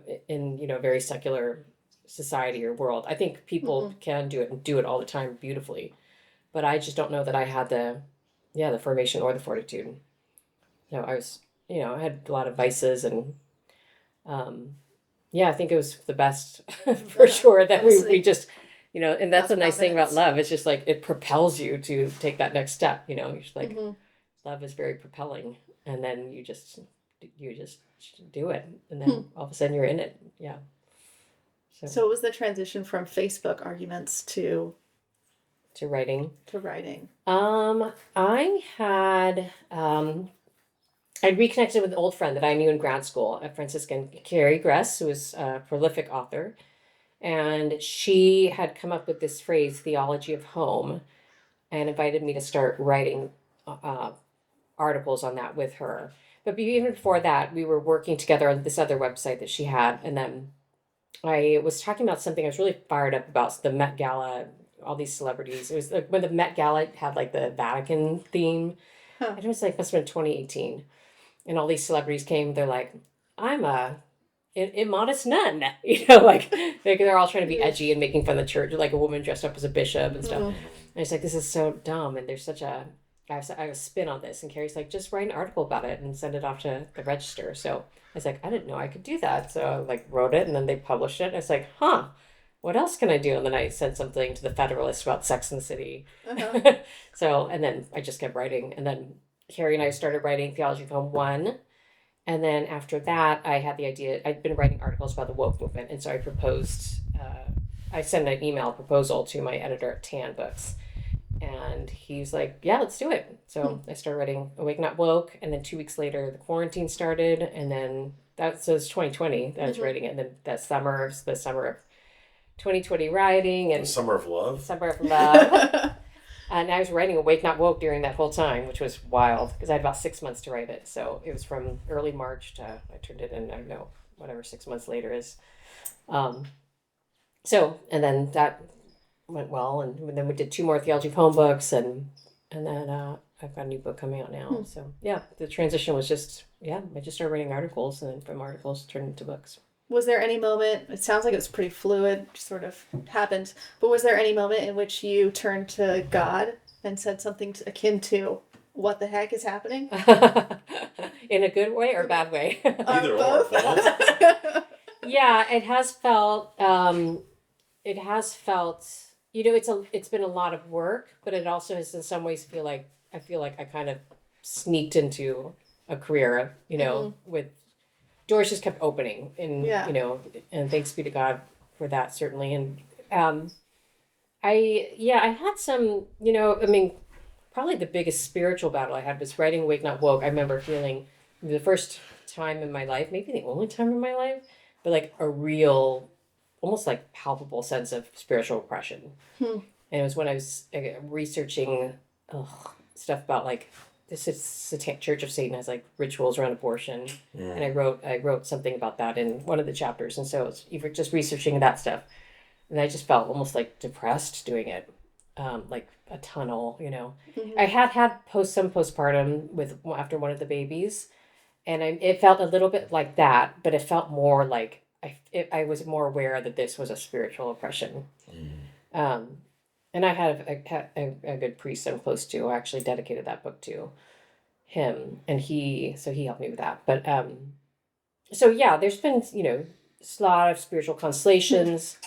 very secular society or world. I think people can do it and do it all the time beautifully. But I just don't know that I had the formation or the fortitude. I was, I had a lot of vices, and I think it was the best for sure that we just And that's a nice thing about confidence. love. It's just like it propels you to take that next step. You're just like, love is very propelling, and then you just do it, and then all of a sudden you're in it. Yeah. So what was the transition from Facebook arguments to writing? I had I'd reconnected with an old friend that I knew in grad school, a Franciscan, Carrie Gress, who was a prolific author. And she had come up with this phrase, Theology of Home, and invited me to start writing articles on that with her. But even before that, we were working together on this other website that she had. And then I was talking about something I was really fired up about, the Met Gala, all these celebrities. It was like when the Met Gala had like the Vatican theme. Huh. It was like, must have been 2018. And all these celebrities came. They're like, I'm a immodest nun. Like they're all trying to be edgy and making fun of the church, like a woman dressed up as a bishop and stuff. And it's like, this is so dumb. And there's I have a spin on this. And Carrie's like, just write an article about it and send it off to the Register. So I was like, I didn't know I could do that. So I like wrote it, and then they published it. And it's like, what else can I do? And then I sent something to the Federalist about Sex and the City. So, and then I just kept writing. And then Carrie and I started writing Theology of Home I. And then after that, I had the idea, I'd been writing articles about the woke movement. And so I proposed, I sent an email proposal to my editor at Tan Books. And he's like, yeah, let's do it. So I started writing Awake Not Woke. And then 2 weeks later, the quarantine started. And then so it's 2020 that I was writing it. And then the summer of 2020 rioting. And the Summer of Love. Summer of Love. And I was writing Awake Not Woke during that whole time, which was wild because I had about 6 months to write it. So it was from early March to, I turned it in, I don't know, whatever 6 months later is. And then that went well. And then we did 2 more Theology of Home books. And then I've got a new book coming out now. So yeah, the transition was just, I just started writing articles, and then from articles turned into books. Was there any moment, it sounds like it was pretty fluid, sort of happened, but was there any moment in which you turned to God and said something akin to, what the heck is happening? In a good way or bad way? Either both. Or. Yeah, it has felt, it's been a lot of work, but it also has in some ways I feel like I kind of sneaked into a career, with doors just kept opening, and and thanks be to God for that, certainly. And I had some, probably the biggest spiritual battle I had was writing Wake Not Woke. I remember feeling the first time in my life, maybe the only time in my life, but like a real, almost like palpable sense of spiritual oppression. And it was when I was researching stuff about like the Church of Satan has like rituals around abortion, and I wrote something about that in one of the chapters, and so it's even just researching that stuff, and I just felt almost like depressed doing it, like a tunnel, I had some postpartum after one of the babies, and it felt a little bit like that, but it felt more like I was more aware that this was a spiritual oppression. And I had a good priest I'm close to. I actually dedicated that book to him, and he helped me with that. But there's been a lot of spiritual constellations,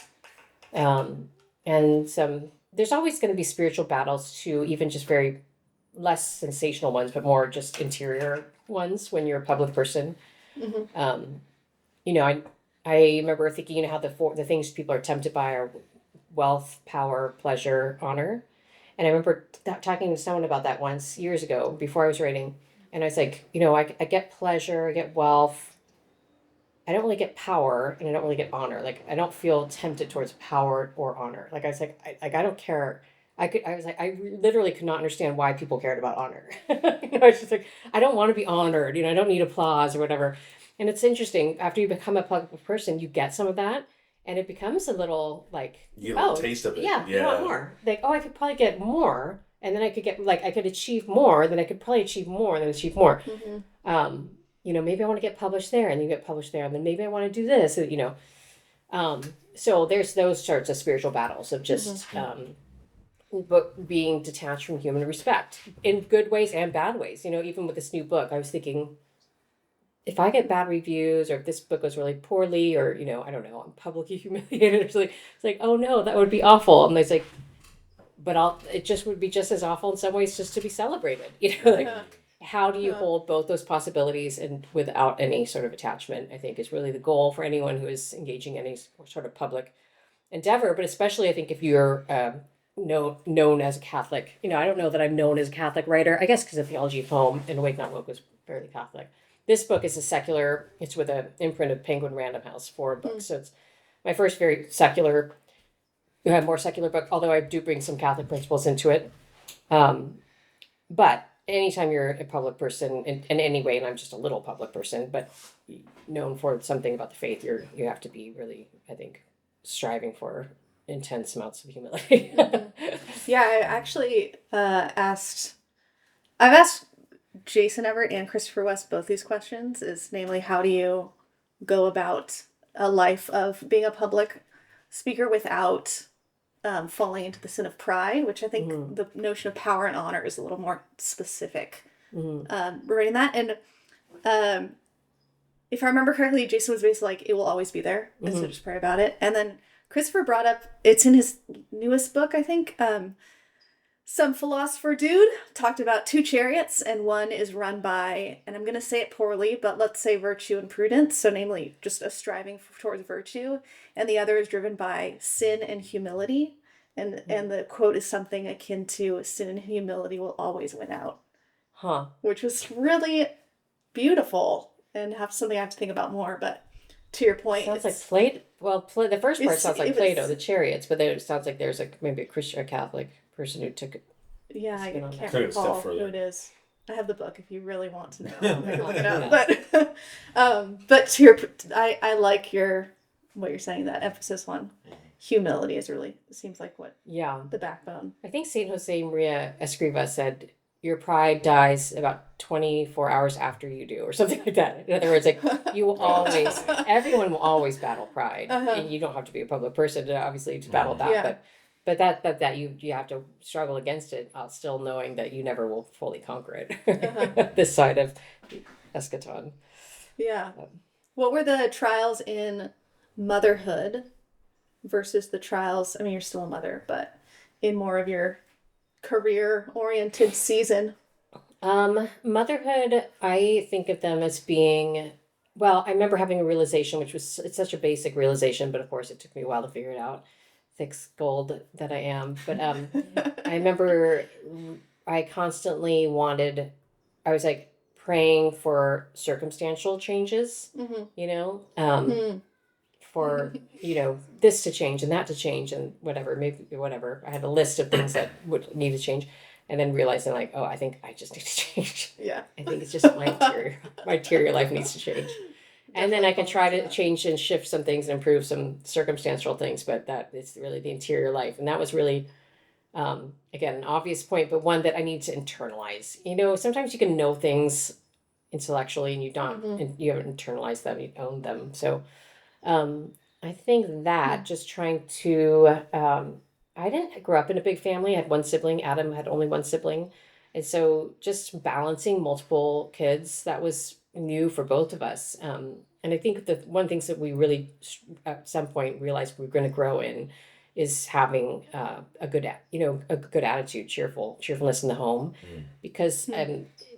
and there's always going to be spiritual battles too, even just very less sensational ones, but more just interior ones when you're a public person. I remember thinking, how the things people are tempted by are wealth, power, pleasure, honor. And I remember talking to someone about that once years ago before I was writing. And I was like, I get pleasure, I get wealth. I don't really get power, and I don't really get honor. Like, I don't feel tempted towards power or honor. Like, I was like, I don't care. I literally could not understand why people cared about honor. I was just like, I don't want to be honored. I don't need applause or whatever. And it's interesting, after you become a public person, you get some of that. And it becomes a little like, you get a little taste of it. Yeah, you want more. Like, I could probably get more, and then I could get I could achieve more, then I could probably achieve more, and then achieve more. Maybe I want to get published there, and then you get published there, and then maybe I want to do this. So there's those sorts of spiritual battles of just but being detached from human respect in good ways and bad ways. Even with this new book, I was thinking, if I get bad reviews, or if this book goes really poorly, or I don't know, I'm publicly humiliated, or something, it's like, oh no, that would be awful. And it's like, but it just would be just as awful in some ways just to be celebrated. Like how do you hold both those possibilities and without any sort of attachment? I think is really the goal for anyone who is engaging any sort of public endeavor, but especially I think if you're known as a Catholic. I don't know that I'm known as a Catholic writer. I guess because of Theology of Home and Awake Not Woke was fairly Catholic. This book is it's with an imprint of Penguin Random House, 4 books. So it's my first very secular, more secular book, although I do bring some Catholic principles into it. But anytime you're a public person in any way, and I'm just a little public person, but known for something about the faith, you have to be really, I think, striving for intense amounts of humility. Yeah, I actually I've asked Jason Everett and Christopher West both these questions, is namely, how do you go about a life of being a public speaker without falling into the sin of pride, which I think the notion of power and honor is a little more specific regarding that. And if I remember correctly, Jason was basically like, it will always be there, and so just pray about it. And then Christopher brought up, it's in his newest book, I think, some philosopher dude talked about 2 chariots, and one is run by, and I'm going to say it poorly, but let's say virtue and prudence, so namely just a striving towards virtue, and the other is driven by sin and humility, and the quote is something akin to, sin and humility will always win out. Which was really beautiful, and have something I have to think about more, but to your point, sounds like Plato. Well, the first part sounds like Plato, the chariots, but then it sounds like there's maybe a Christian or Catholic person who took it. Yeah, I can't Took it a recall step further. who it is. I have the book if you really want to know. I can look it up. But to your, I like what you're saying, that emphasis on humility is really, seems like what the backbone. I think Saint Jose Maria Escriva said, your pride dies about 24 hours after you do, or something like that. In other words, like everyone will always battle pride, and you don't have to be a public person to obviously to battle that, but that you have to struggle against it, still knowing that you never will fully conquer it. This side of eschaton. Yeah. What were the trials in motherhood versus the trials? I mean, you're still a mother, but in more of your career-oriented season? Motherhood, I think of them as being, well, I remember having a realization, it's such a basic realization, but of course it took me a while to figure it out. Thick skulled that I am. But I remember I constantly I was like praying for circumstantial changes, for this to change and that to change and whatever. I had a list of things that would need to change, and then realizing like, oh, I think I just need to change. Yeah, I think it's just my interior life needs to change, and then I can try to change and shift some things and improve some circumstantial things, but that is really the interior life, and that was really. Again, an obvious point, but one that I need to internalize. Sometimes you can know things intellectually and you don't, and you haven't internalized them, you own them. So. I think that just trying to, I didn't grow up in a big family. I had one sibling. Adam had only one sibling. And so just balancing multiple kids, that was new for both of us. And I think the one things that we really at some point realized we were going to grow in is having a good attitude, cheerfulness in the home, because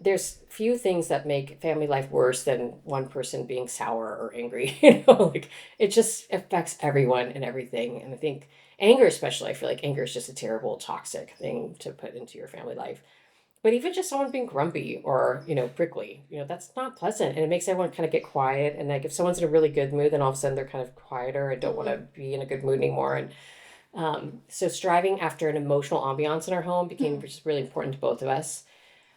there's few things that make family life worse than one person being sour or angry. Like it just affects everyone and everything. And I think anger, especially, I feel like anger is just a terrible, toxic thing to put into your family life. But even just someone being grumpy or, prickly, that's not pleasant. And it makes everyone kind of get quiet. And like if someone's in a really good mood, then all of a sudden they're kind of quieter and don't want to be in a good mood anymore. And so striving after an emotional ambiance in our home became just really important to both of us.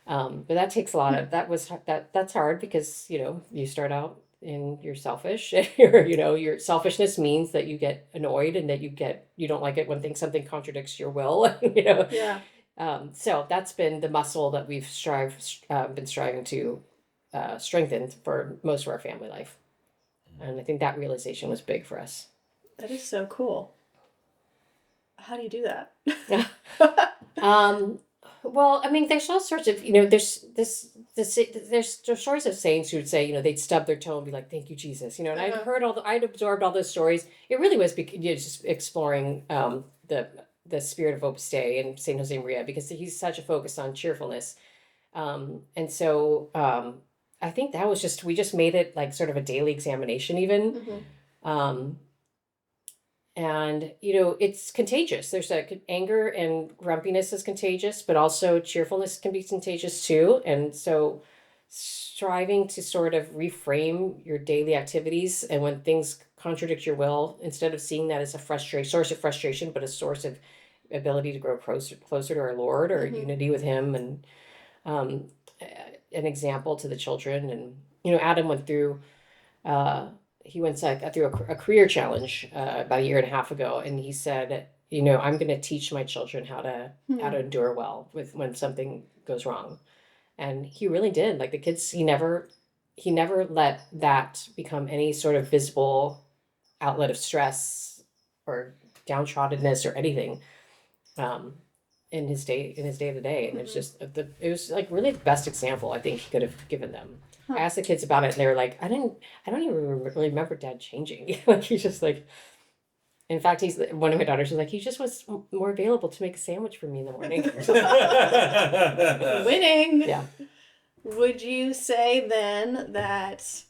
But that takes a lot of, that's hard because, you start out and you're selfish. Your selfishness means that you get annoyed and that you don't like it when something contradicts your will, Yeah. So that's been the muscle that we've been striving to strengthen for most of our family life. And I think that realization was big for us. That is so cool. How do you do that? Well, I mean, there's all sorts of, there's this there's stories of saints who would say, they'd stub their toe and be like, "Thank you, Jesus," and I'd absorbed all those stories. It really was just exploring the spirit of Opus Dei and Saint Josemaria, because he's such a focus on cheerfulness, and so I think that was we just made it like sort of a daily examination even. Mm-hmm. And it's contagious. There's anger and grumpiness is contagious, but also cheerfulness can be contagious too. And so striving to sort of reframe your daily activities, and when things contradict your will, instead of seeing that as a source of frustration, but a source of ability to grow closer to our Lord, or unity with Him, and an example to the children. And Adam went through he went through a career challenge about a year and a half ago, and he said, I'm going to teach my children how to endure well when something goes wrong. And he really did. Like the kids, he never let that become any sort of visible outlet of stress or downtroddenness or anything in his day to day. And it was like really the best example I think he could have given them. I asked the kids about it, and they were like, I don't even really remember Dad changing. Like he's just like, in fact, one of my daughters was like, he just was more available to make a sandwich for me in the morning. Winning. Yeah. Would you say then that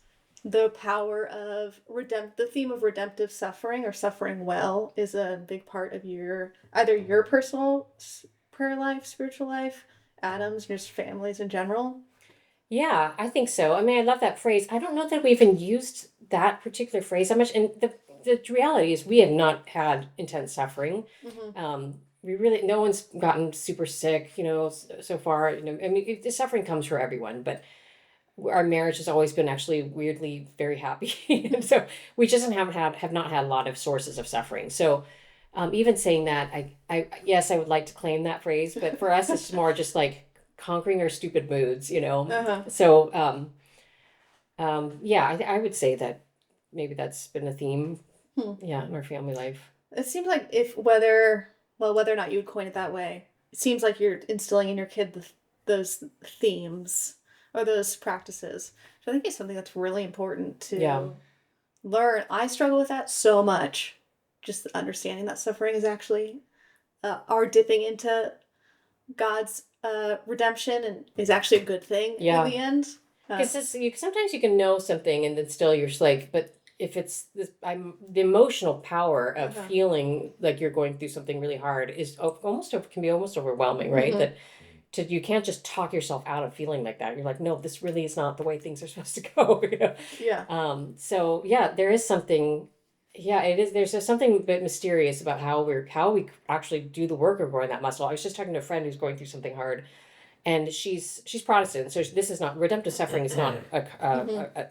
the power of the theme of redemptive suffering, or suffering well, is a big part of either your personal prayer life, spiritual life, Adam's, just families in general? Yeah, I think so. I mean, I love that phrase. I don't know that we even used that particular phrase that much. And the reality is we have not had intense suffering. Mm-hmm. No one's gotten super sick, so far. I mean, the suffering comes for everyone, but our marriage has always been actually weirdly very happy. And so we just have not had a lot of sources of suffering. So even saying that, yes, I would like to claim that phrase, but for us, it's more just like conquering our stupid moods, So, yeah, I would say that maybe that's been a theme, in our family life. It seems like whether or not you would coin it that way, it seems like you're instilling in your kid those themes or those practices. So I think it's something that's really important to learn. I struggle with that so much. Just understanding that suffering is actually our dipping into God's redemption, and is actually a good thing in the end. Because sometimes you can know something and then still you're just like, but if it's the emotional power of feeling like you're going through something really hard can be almost overwhelming, right? That you can't just talk yourself out of feeling like that. You're like, no, this really is not the way things are supposed to go. Yeah. So yeah, there is something. Yeah, it is. There's something a bit mysterious about how we actually do the work of growing that muscle. I was just talking to a friend who's going through something hard, and she's Protestant, so this is not redemptive suffering. Is not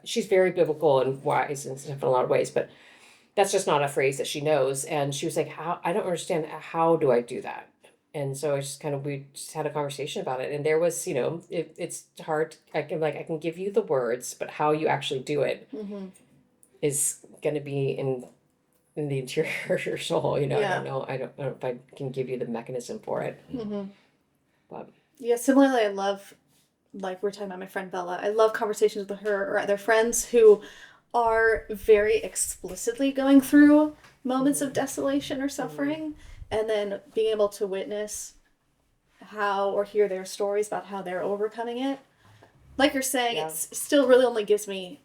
she's very biblical and wise and stuff in a lot of ways, but that's just not a phrase that she knows. And she was like, I don't understand, how do I do that? And so we just had a conversation about it, and there was it's hard. I can give you the words, but how you actually do it is going to be in the interior of your soul. I don't know if I can give you the mechanism for it. But yeah, similarly, I love, like we're talking about my friend Bella, I love conversations with her or other friends who are very explicitly going through moments of desolation or suffering, and then being able to witness how, or hear their stories about how they're overcoming it. Like you're saying, it still really only gives me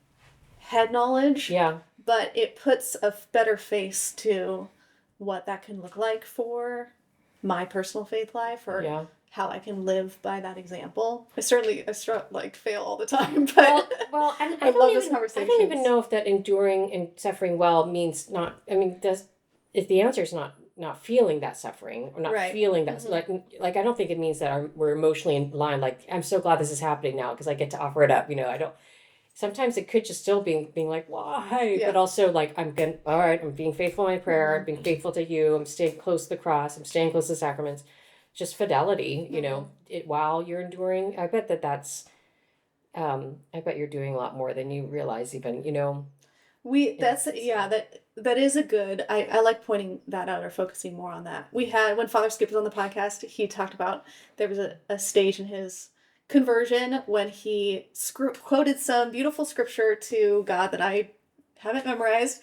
head knowledge. Yeah. But it puts a better face to what that can look like for my personal faith life, or how I can live by that example. I fail all the time, but I love this conversation. I don't even know if that enduring and suffering well means not. I mean, if the answer is not feeling that suffering or not feeling that, like I don't think it means that we're emotionally in line. Like, I'm so glad this is happening now because I get to offer it up. I don't. Sometimes it could just still being like, why? Yeah. But also like, I'm being faithful in my prayer. I'm being faithful to you. I'm staying close to the cross. I'm staying close to the sacraments. Just fidelity, while you're enduring. I bet that's, I bet you're doing a lot more than you realize even, That is a good, I like pointing that out or focusing more on that. We had, when Father Skip was on the podcast, he talked about there was a stage in his conversion when he quoted some beautiful scripture to God that I haven't memorized,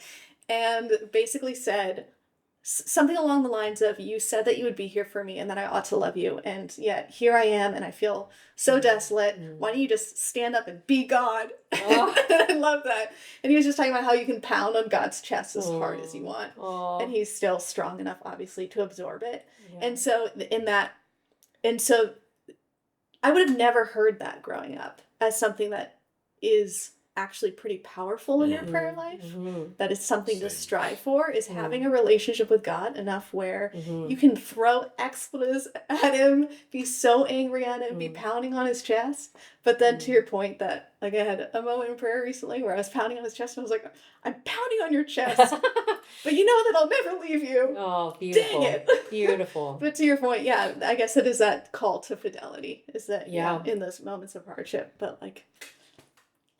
and basically said something along the lines of, you said that you would be here for me and that I ought to love you, and yet here I am and I feel so desolate. Why don't you just stand up and be God? I love that. And he was just talking about how you can pound on God's chest as hard as you want, and he's still strong enough, obviously, to absorb it. And so I would have never heard that growing up as something that is actually pretty powerful in your prayer life. That is something to strive for, is having a relationship with God enough where you can throw expletives at him, be so angry at him, be pounding on his chest. But then to your point that, like, I had a moment in prayer recently where I was pounding on his chest and I was like, I'm pounding on your chest, but you know that I'll never leave you. Oh, beautiful. Dang it. Beautiful. But to your point, yeah, I guess it is that call to fidelity, is that, in those moments of hardship, but like,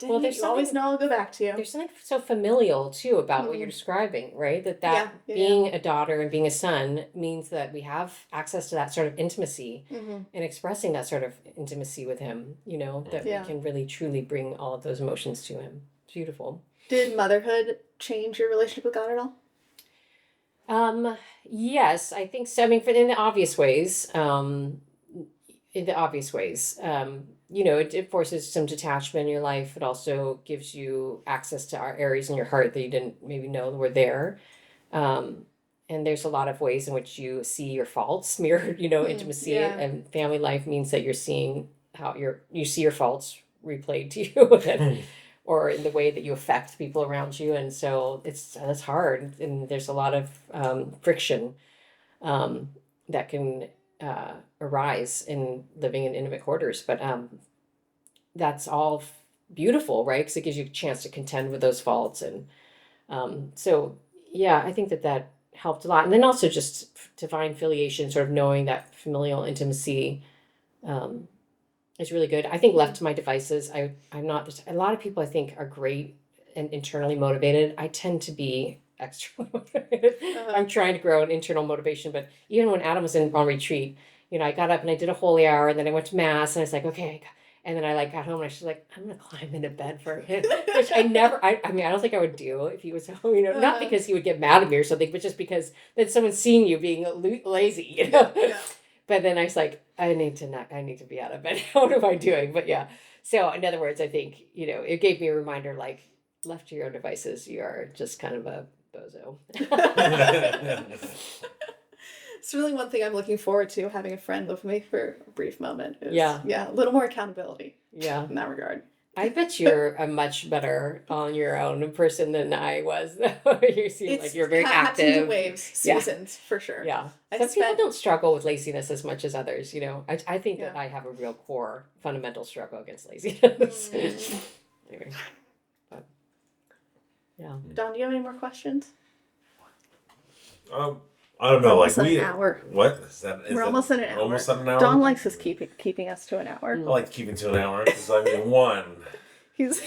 well, there's you always know I'll go back to you. There's something so familial too about what you're describing, right? That being a daughter and being a son means that we have access to that sort of intimacy and expressing that sort of intimacy with him, that we can really truly bring all of those emotions to him. It's beautiful. Did motherhood change your relationship with God at all? Yes, I think so. I mean, in the obvious ways, it forces some detachment in your life. It also gives you access to our areas in your heart that you didn't maybe know were there. And there's a lot of ways in which you see your faults mirrored, intimacy and family life means that you're seeing how you see your faults replayed to you or in the way that you affect people around you. And so that's hard. And there's a lot of friction that can arise in living in intimate quarters, but that's all beautiful, right? Because it gives you a chance to contend with those faults, and I think that helped a lot. And then also just divine filiation, sort of knowing that familial intimacy is really good. I think left to my devices, I'm not. A lot of people I think are great and internally motivated. I tend to be extra motivated. I'm trying to grow an internal motivation, but even when Adam was on retreat, I got up and I did a holy hour, and then I went to mass, and I was like, okay. And then I got home and I was like, I'm going to climb into bed for him, which I don't think I would do if he was home, not because he would get mad at me or something, but just because then someone's seeing you being lazy, Yeah. But then I was like, I need to be out of bed. What am I doing? But yeah. So in other words, I think, it gave me a reminder, like, left to your own devices, you are just kind of a bozo. It's really one thing I'm looking forward to, having a friend live with me for a brief moment. A little more accountability. Yeah. In that regard. I bet you're a much better on your own person than I was. You seem like you're very active. Waves, seasons, for sure. Yeah. Some people don't struggle with laziness as much as others, I think that I have a real core fundamental struggle against laziness. Anyway. But, yeah. Don, do you have any more questions? I don't know, like an hour. What is that? We're almost at an hour. Almost at an hour. Don likes us keeping us to an hour. I like keeping to an hour because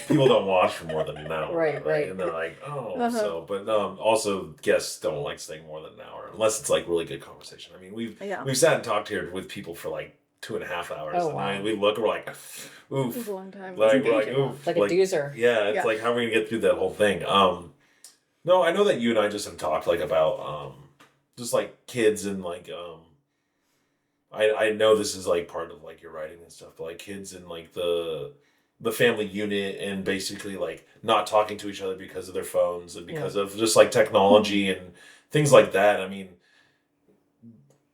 people don't watch for more than an hour, right? And they're like, but also guests don't like staying more than an hour unless it's like really good conversation. I mean, we've sat and talked here with people for like 2.5 hours. Oh, wow. And we look and we're like, oof. It was a long time. Like, we're like, oof. Like a doozer. Yeah, it's like, how are we gonna get through that whole thing? No, I know that you and I just have talked like about just like kids and like I know this is like part of like your writing and stuff, but like kids and like the family unit and basically like not talking to each other because of their phones and because of just like technology and things like that. I mean,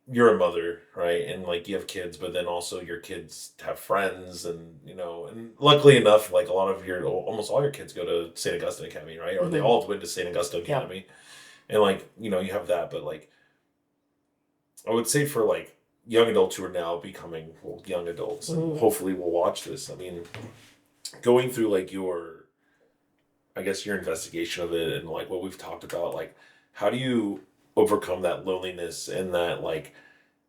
you're a mother, right? And like you have kids, but then also your kids have friends and and luckily enough, like almost all your kids go to St. Augustine Academy, right? Or they all went to St. Augustine Academy. And like, you have that, but like I would say for like young adults who are now becoming young adults and hopefully will watch this. I mean, going through like your investigation of it and like what we've talked about, like how do you overcome that loneliness and that like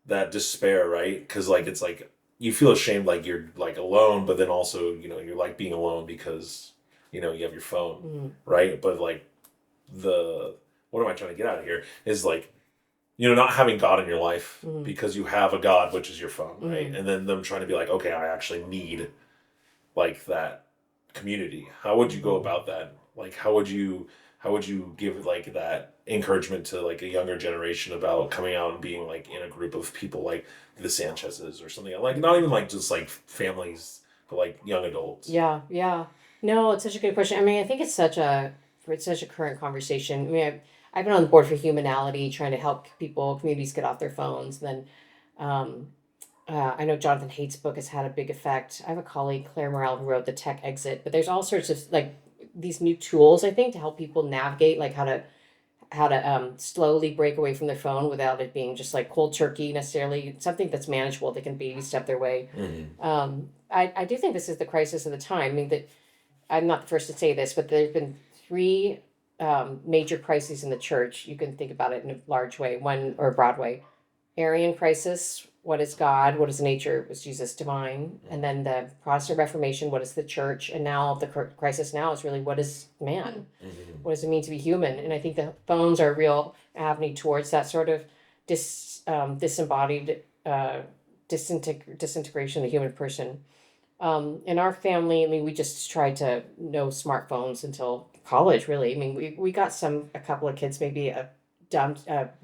that despair, right? Because like it's like you feel ashamed, like you're like alone, but then also you're like being alone because you have your phone, right? But like what am I trying to get out of here is like not having God in your life because you have a God, which is your phone, right? And then them trying to be like, okay, I actually need like that community. How would you go about that? Like, how would you give like that encouragement to like a younger generation about coming out and being like in a group of people like the Sanchez's or something, like not even like just like families, but like young adults? Yeah. No, it's such a good question. I mean, I think it's such a current conversation. I mean, I've been on the board for Humanality, trying to help communities get off their phones. And then I know Jonathan Haidt's book has had a big effect. I have a colleague, Claire Morrell, who wrote The Tech Exit. But there's all sorts of like these new tools, I think, to help people navigate like how to slowly break away from their phone without it being just like cold turkey necessarily. Something that's manageable. They can baby step their way. I do think this is the crisis of the time. I mean, that I'm not the first to say this, but there's been three major crises in the church. You can think about it in a large way, or a broad way. Arian crisis, what is God? What is nature? Was Jesus divine? And then the Protestant Reformation, what is the church? And now the crisis now is really, what is man? What does it mean to be human? And I think the phones are a real avenue towards that sort of disembodied disintegration of the human person. In our family, I mean, we just tried to no smartphones until college, really. I mean, we got a couple of kids, maybe a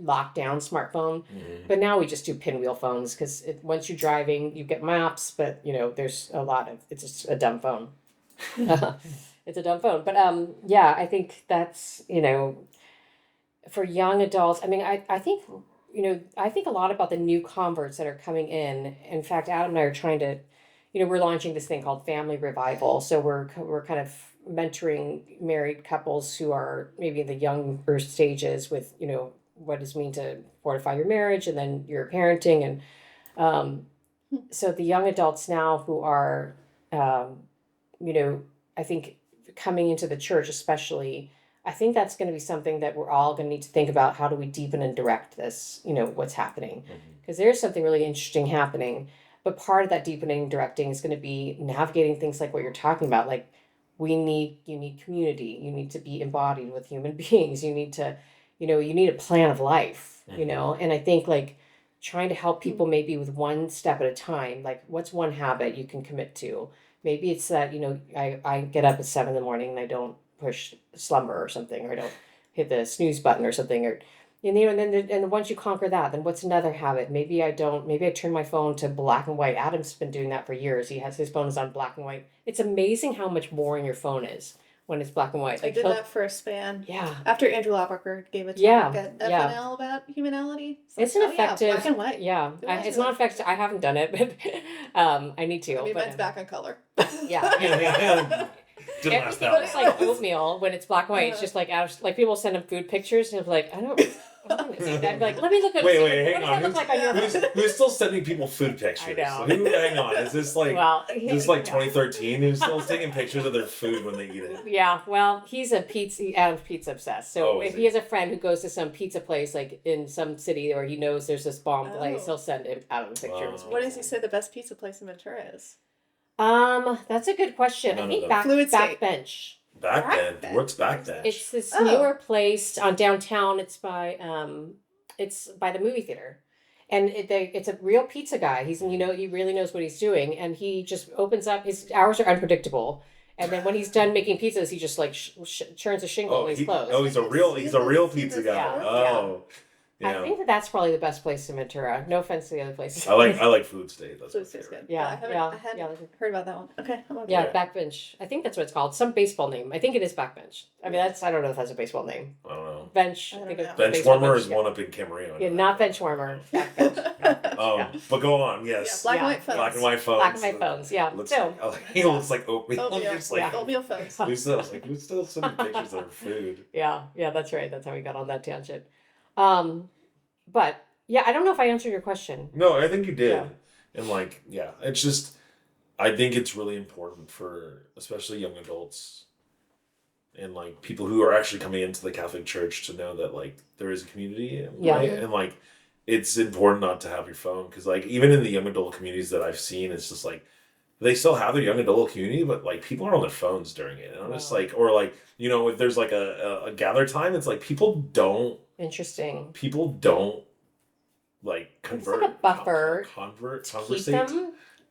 lockdown smartphone, but now we just do pinwheel phones because once you're driving, you get maps, but there's it's just a dumb phone. It's a dumb phone. But yeah, I think that's, for young adults, I mean, I think, I think a lot about the new converts that are coming in. In fact, Adam and I are trying to, we're launching this thing called Family Revival. So we're kind of mentoring married couples who are maybe in the younger stages with, what does it mean to fortify your marriage and then your parenting. And so the young adults now who are, I think coming into the church especially, I think that's going to be something that we're all going to need to think about. How do we deepen and direct this, what's happening? Because there's something really interesting happening. But part of that deepening and directing is going to be navigating things like what you're talking about. Like you need community. You need to be embodied with human beings. You need to, you need a plan of life, and I think like trying to help people maybe with one step at a time, like what's one habit you can commit to? Maybe it's that, I get up at 7 a.m. and I don't push slumber or something, or I don't hit the snooze button or something, or and once you conquer that, then what's another habit? Maybe I turn my phone to black and white. Adam's been doing that for years. His phone is on black and white. It's amazing how much boring your phone is when it's black and white. I did that for a span. Yeah. After Andrew Laubacher gave a talk at FNL about humanality. It's an effective. Black and white. Yeah. It's not effective. I haven't done it, but I need to. I mean, mine's back in color. Yeah. Everything looks like oatmeal when it's black and white. It's just like people send them food pictures and it's like, I don't I'm like, let me look at Wait, hang on. Who's still sending people food pictures? I know. Hang on. Is this like 2013? Who's still taking pictures of their food when they eat it? Yeah, well, Adam's pizza obsessed. So if he has a friend who goes to some pizza place like in some city or he knows there's this bomb place, he'll send him Adam a picture. What does he say the best pizza place in Ventura is? That's a good question. I think Backbench. Backbench. What's Backbench? It's this newer place on downtown. It's by the movie theater, and it's a real pizza guy. He really knows what he's doing, and he just opens up. His hours are unpredictable, and then when he's done making pizzas, he just like churns a shingle when he's closed. He's a real pizza guy. Yeah. Yeah. I think that's probably the best place in Ventura. No offense to the other places. I like Food State. Food State's good. Yeah, I hadn't heard about that one. Okay. Backbench. I think that's what it's called. Some baseball name. I think it is Backbench. I mean, I don't know if that's a baseball name. I don't know. Bench. Benchwarmer is one up in Camarillo. Yeah, not Benchwarmer. Backbench. But go on. Yes. Black and white phones. Black and white phones. Black and white phones. Yeah. He looks like oatmeal. Oatmeal phones. Who's still sending pictures of their food? Yeah, that's right. That's how we got on that tangent. But yeah, I don't know if I answered your question. No, I think you did. Yeah. And it's just, I think it's really important for especially young adults and people who are actually coming into the Catholic Church to know that there is a community. Right? And it's important not to have your phone because even in the young adult communities that I've seen, it's just they still have their young adult community, but people are on their phones during it. And I'm just if there's a gather time, it's people don't. Interesting. People don't like convert, like a buffer, conversate.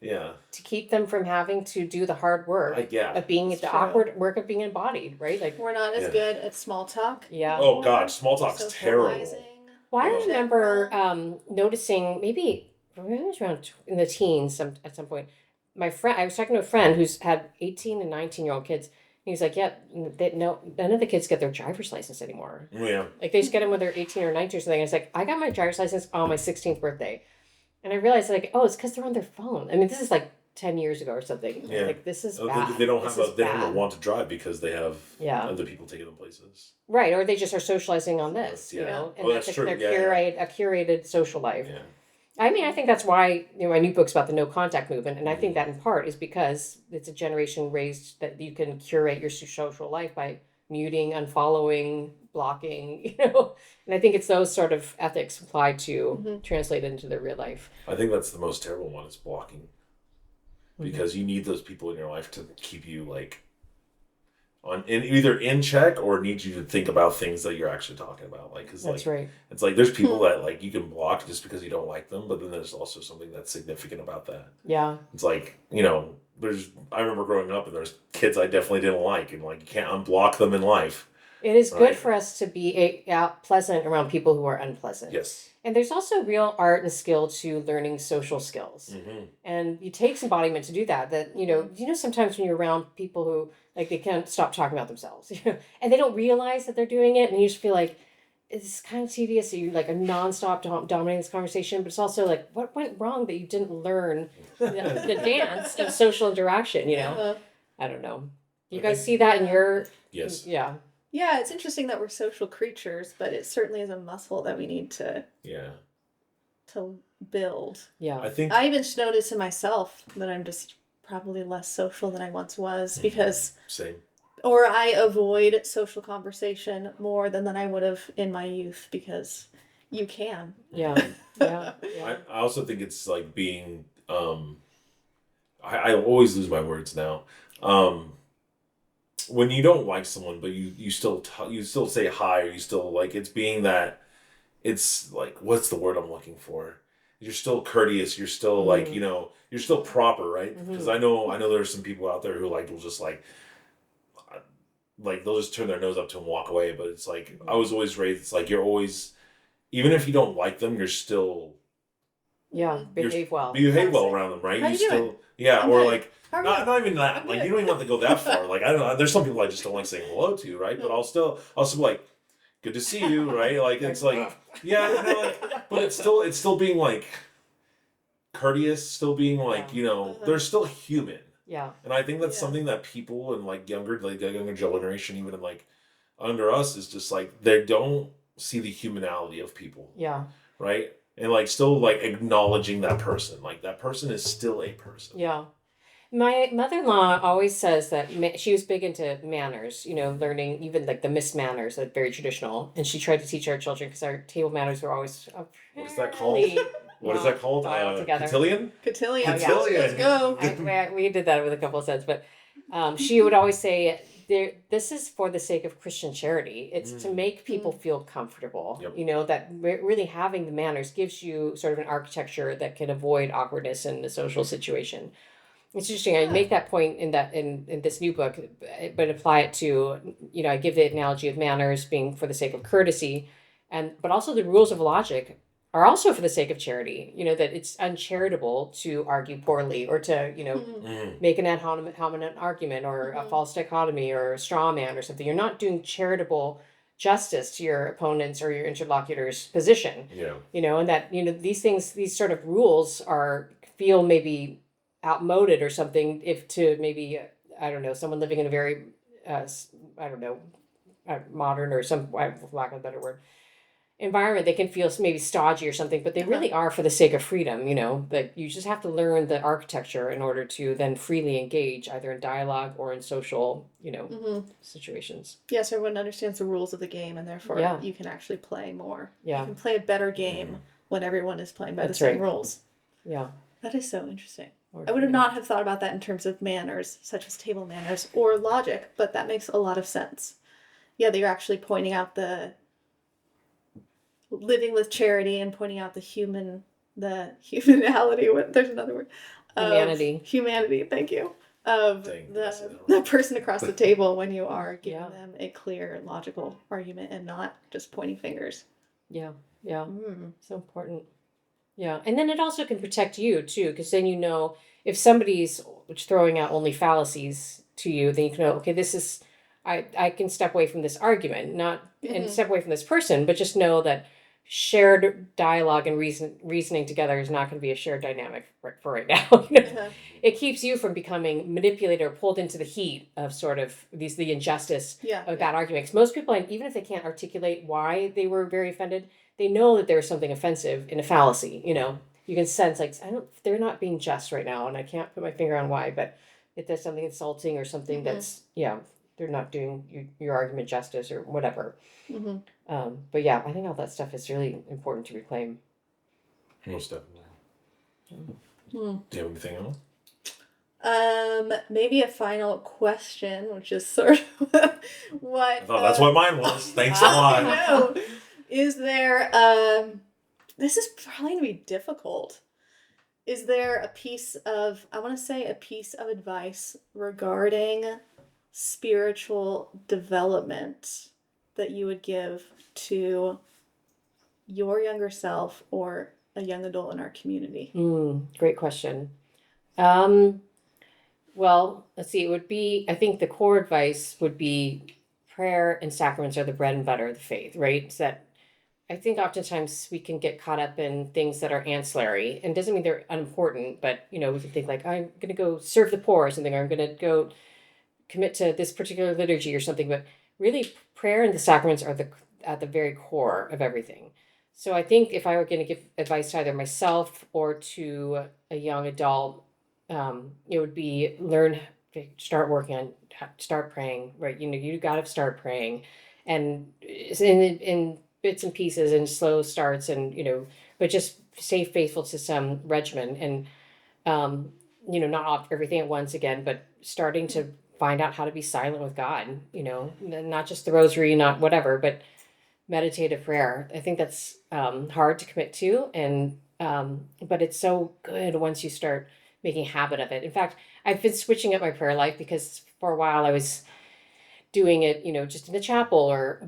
To keep them from having to do the hard work of being the awkward work of being embodied, right? Like we're not as good at small talk. Yeah. Oh God, small talk's terrible. Well, I remember noticing maybe it was around in the teens at some point. My friend, I was talking to a friend who's had 18 and 19-year-old kids. And he's like, yeah, none of the kids get their driver's license anymore. Yeah. Like they just get them when they're 18 or 19 or something. And it's like, I got my driver's license on my 16th birthday. And I realized like, oh, it's because they're on their phone. I mean, this is like 10 years ago or something. Yeah. Like this is bad. They don't have a want to drive because they have other people taking them places. Right. Or they just are socializing on this, you know, and that's true. A curated social life. Yeah. I mean, I think that's why, my new book's about the no contact movement. And I think that in part is because it's a generation raised that you can curate your social life by muting, unfollowing, blocking, And I think it's those sort of ethics applied to translate into their real life. I think that's the most terrible one is blocking. Because you need those people in your life to keep you like either in check or need you to think about things that you're actually talking about. Like, cause that's like, right. It's like there's people that like you can block just because you don't like them, but then there's also something that's significant about that. Yeah. It's like, I remember growing up and there's kids I definitely didn't like, and like you can't unblock them in life. It is good for us to be pleasant around people who are unpleasant. Yes. And there's also real art and skill to learning social skills. Mm-hmm. And it takes embodiment to do that. Sometimes when you're around people who, like, they can't stop talking about themselves, and they don't realize that they're doing it, and you just feel like, it's kind of tedious. So you like a nonstop dominating this conversation, but it's also like, what went wrong that you didn't learn the dance of social interaction, I don't know. You guys see that in your... Yes. Yeah. Yeah, it's interesting that we're social creatures, but it certainly is a muscle that we need to build. Yeah. I even noticed in myself that I'm just probably less social than I once was because Same. Or I avoid social conversation more than I would have in my youth because you can. Yeah. Yeah. I also think it's like being I always lose my words now. When you don't like someone, but you still say hi, or you still like, it's being that, it's like, what's the word I'm looking for? You're still courteous. You're still like, you're still proper, right? Because I know there's some people out there who like will just like they'll just turn their nose up to and walk away. But it's like I was always raised. It's like you're always, even if you don't like them, you're still behave well around them, right? How you still doing? I'm or good. like. Not even that. Like you don't even have to go that far. Like I don't know. There's some people I just don't like saying hello to, right? But I'll still be like, good to see you, right? Like it's like, but it's still being like courteous, still being like, they're still human. Yeah. And I think that's something that people in like the younger generation, even in like under us, is just like they don't see the humanality of people. Yeah. Right. And like still like acknowledging that person, like that person is still a person. Yeah. My mother-in-law always says that she was big into manners, learning even like the missed manners, that very traditional. And she tried to teach our children because our table manners were always what is that called? What is that called? Cotillion? Cotillion. Let's go. We did that with a couple of sets, but she would always say, this is for the sake of Christian charity. It's to make people feel comfortable. Yep. That really having the manners gives you sort of an architecture that can avoid awkwardness in the social situation. It's interesting. I make that point in this new book, but apply it to, I give the analogy of manners being for the sake of courtesy, but also the rules of logic are also for the sake of charity. That it's uncharitable to argue poorly or to, make an ad hominem argument or a false dichotomy or a straw man or something. You're not doing charitable justice to your opponent's or your interlocutor's position. Yeah. And that, these things, these sort of rules feel maybe outmoded or something if to maybe someone living in a very modern or some, for lack of a better word, environment, they can feel maybe stodgy or something, but they really are for the sake of freedom. That you just have to learn the architecture in order to then freely engage either in dialogue or in social situations. Yes, everyone understands the rules of the game, and therefore you can actually play more. You can play a better game when everyone is playing by the same rules. Yeah, that is so interesting. I would not have thought about that in terms of manners, such as table manners or logic, but that makes a lot of sense. Yeah, that you're actually pointing out the living with charity and pointing out the humanality. There's another word. Humanity. Thank you. Of the person across the table when you are giving them a clear, logical argument and not just pointing fingers. Yeah. So important. Yeah. And then it also can protect you too, because then if somebody's throwing out only fallacies to you, then you can know, okay, this is, I can step away from this argument, and step away from this person, but just know that shared dialogue and reasoning together is not going to be a shared dynamic for right now. It keeps you from becoming manipulated or pulled into the heat of sort of the injustice of that argument. Because most people, even if they can't articulate why they were very offended, they know that there's something offensive in a fallacy. You can sense they're not being just right now, and I can't put my finger on why, but if there's something insulting or something that's they're not doing your argument justice or whatever. But yeah, I think all that stuff is really important to reclaim. Most definitely. Do you have anything else? Maybe a final question, which is sort of what. I thought that's what mine was. Thanks a lot. No. Is there? This is probably gonna be difficult. Is there a piece of advice regarding spiritual development that you would give to your younger self or a young adult in our community? Great question. Well, let's see. It would be, I think the core advice would be prayer and sacraments are the bread and butter of the faith, right? So that I think oftentimes we can get caught up in things that are ancillary, and doesn't mean they're unimportant, but we can think like, I'm going to go serve the poor or something, or I'm going to go commit to this particular liturgy or something, but really prayer and the sacraments are at the very core of everything. So I think if I were going to give advice to either myself or to a young adult, it would be start praying, right? You got to start praying, and in bits and pieces and slow starts, and but just stay faithful to some regimen, and not off everything at once again, but starting to find out how to be silent with God, not just the rosary, not whatever, but meditative prayer. I think that's hard to commit to, and but it's so good once you start making a habit of it. In fact, I've been switching up my prayer life, because for a while I was doing it, just in the chapel, or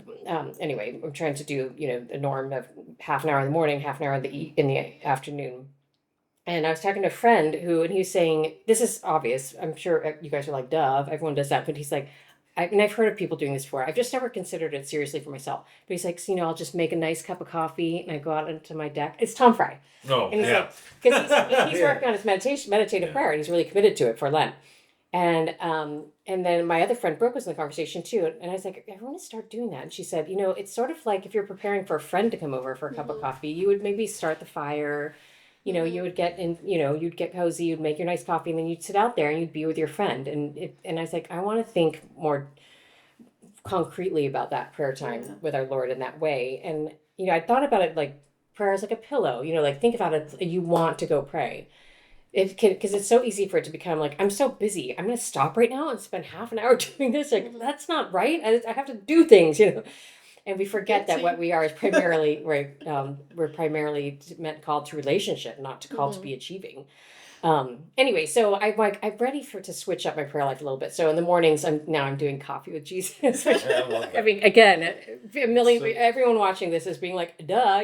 anyway, I'm trying to do, a norm of half an hour in the morning, half an hour in the afternoon. And I was talking to a friend and he was saying, this is obvious. I'm sure you guys are like, duh, everyone does that. But he's like, and I've heard of people doing this before. I've just never considered it seriously for myself. But he's like, I'll just make a nice cup of coffee and I go out into my deck. It's Tom Fry. Oh, and he's like, because he's working on his meditative prayer, and he's really committed to it for Lent. And then my other friend Brooke was in the conversation too. And I was like, I want to start doing that. And she said, it's sort of like if you're preparing for a friend to come over for a cup of coffee, you would maybe start the fire. You would get in, you'd get cozy, you'd make your nice coffee, and then you'd sit out there and you'd be with your friend. And I was like, I want to think more concretely about that prayer time with our Lord in that way. And, I thought about it like prayer is like a pillow, think about it, you want to go pray. Because it's so easy for it to become like, I'm so busy, I'm going to stop right now and spend half an hour doing this. Like, that's not right. I have to do things, And we forget that what we are is primarily, right, we're primarily called to relationship, not to be achieving. Anyway, so I'm ready to switch up my prayer life a little bit. So in the mornings, I'm doing coffee with Jesus. I mean, again, everyone watching this is being like, duh,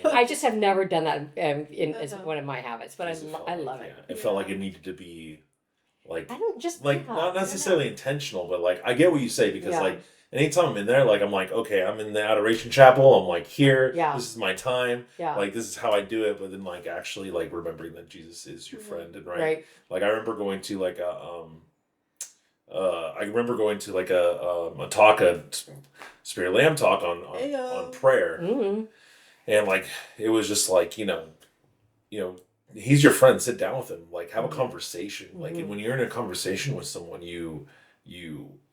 but I just have never done that as one of my habits, but I love it. It felt like it needed to be like, I don't just not necessarily intentional, but like, I get what you say, because like, anytime I'm in there, like, I'm like, okay, I'm in the adoration chapel. I'm like, here, this is my time. Yeah. Like, this is how I do it. But then, like, actually, like, remembering that Jesus is your friend, and right. Like, I remember going to like a talk, a Spirit Lamb talk on prayer, and like, it was just like, he's your friend. Sit down with him. Like, have a conversation. Like, and when you're in a conversation with someone, you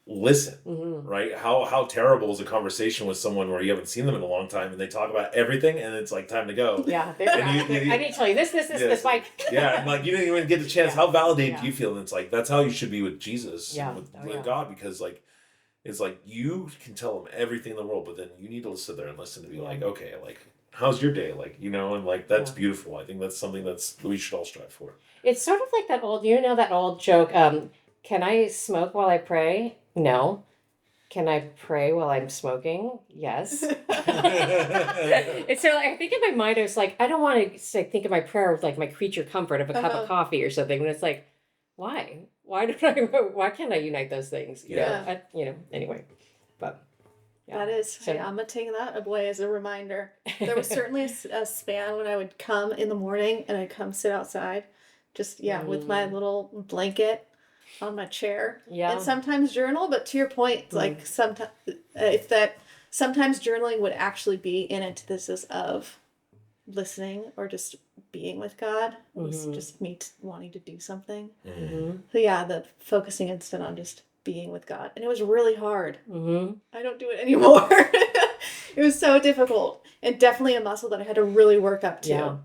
listen, right? How terrible is a conversation with someone where you haven't seen them in a long time and they talk about everything and it's like time to go. Yeah. I need to tell you this, Mike. Yeah, and like, you didn't even get the chance. How validated do you feel? And it's like, that's how you should be with Jesus, with God, because like, it's like, you can tell him everything in the world, but then you need to sit there and listen to be like, okay, like, how's your day? Like, and like, that's beautiful. I think that's something we should all strive for. It's sort of like that old, that old joke, can I smoke while I pray? No. Can I pray while I'm smoking? Yes. And so I think in my mind, I was like, I don't want to think of my prayer with like my creature comfort of a cup of coffee or something. But it's like, why? Why can't I unite those things? Anyway, but. Yeah. That is, so, I'm going to take that away as a reminder. There was certainly a span when I would come in the morning and I'd come sit outside, just, with my little blanket on my chair. Yeah. And sometimes journal, but to your point, like sometimes, sometimes journaling would actually be an antithesis of listening or just being with God. It was just me wanting to do something. So the focusing instead on just being with God. And it was really hard. I don't do it anymore. It was so difficult and definitely a muscle that I had to really work up to.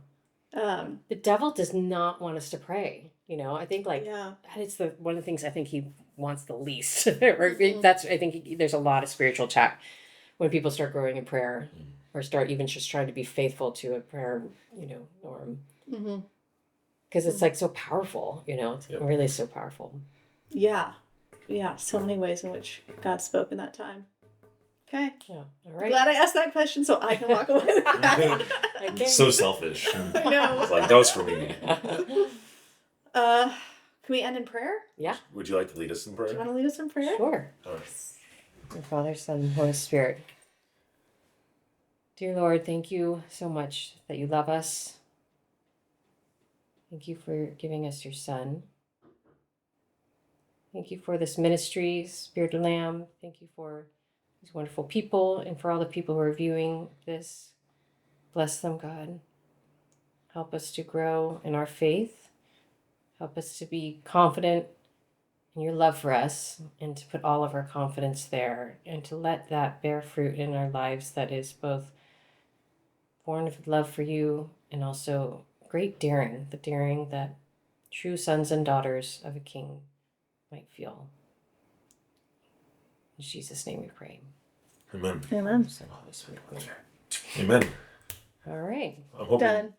The devil does not want us to pray. I think that is one of the things I think he wants the least. I think there's a lot of spiritual attack when people start growing in prayer or start even just trying to be faithful to a prayer, norm. Because it's like so powerful, it's really so powerful. Yeah. So many ways in which God spoke in that time. Okay. Yeah. All right. Glad I asked that question so I can walk away with that. So selfish. I know. It's like, that was for me. Can we end in prayer? Yeah. Would you like to lead us in prayer? Do you want to lead us in prayer? Sure. All right. Our Father, Son, and Holy Spirit. Dear Lord, thank you so much that you love us. Thank you for giving us your Son. Thank you for this ministry, Spirit of Lamb. Thank you for these wonderful people and for all the people who are viewing this. Bless them, God. Help us to grow in our faith. Help us to be confident in your love for us and to put all of our confidence there and to let that bear fruit in our lives that is both born of love for you and also great daring, the daring that true sons and daughters of a king might feel. In Jesus' name we pray. Amen. Amen. Amen. All right. I'm hoping, Done.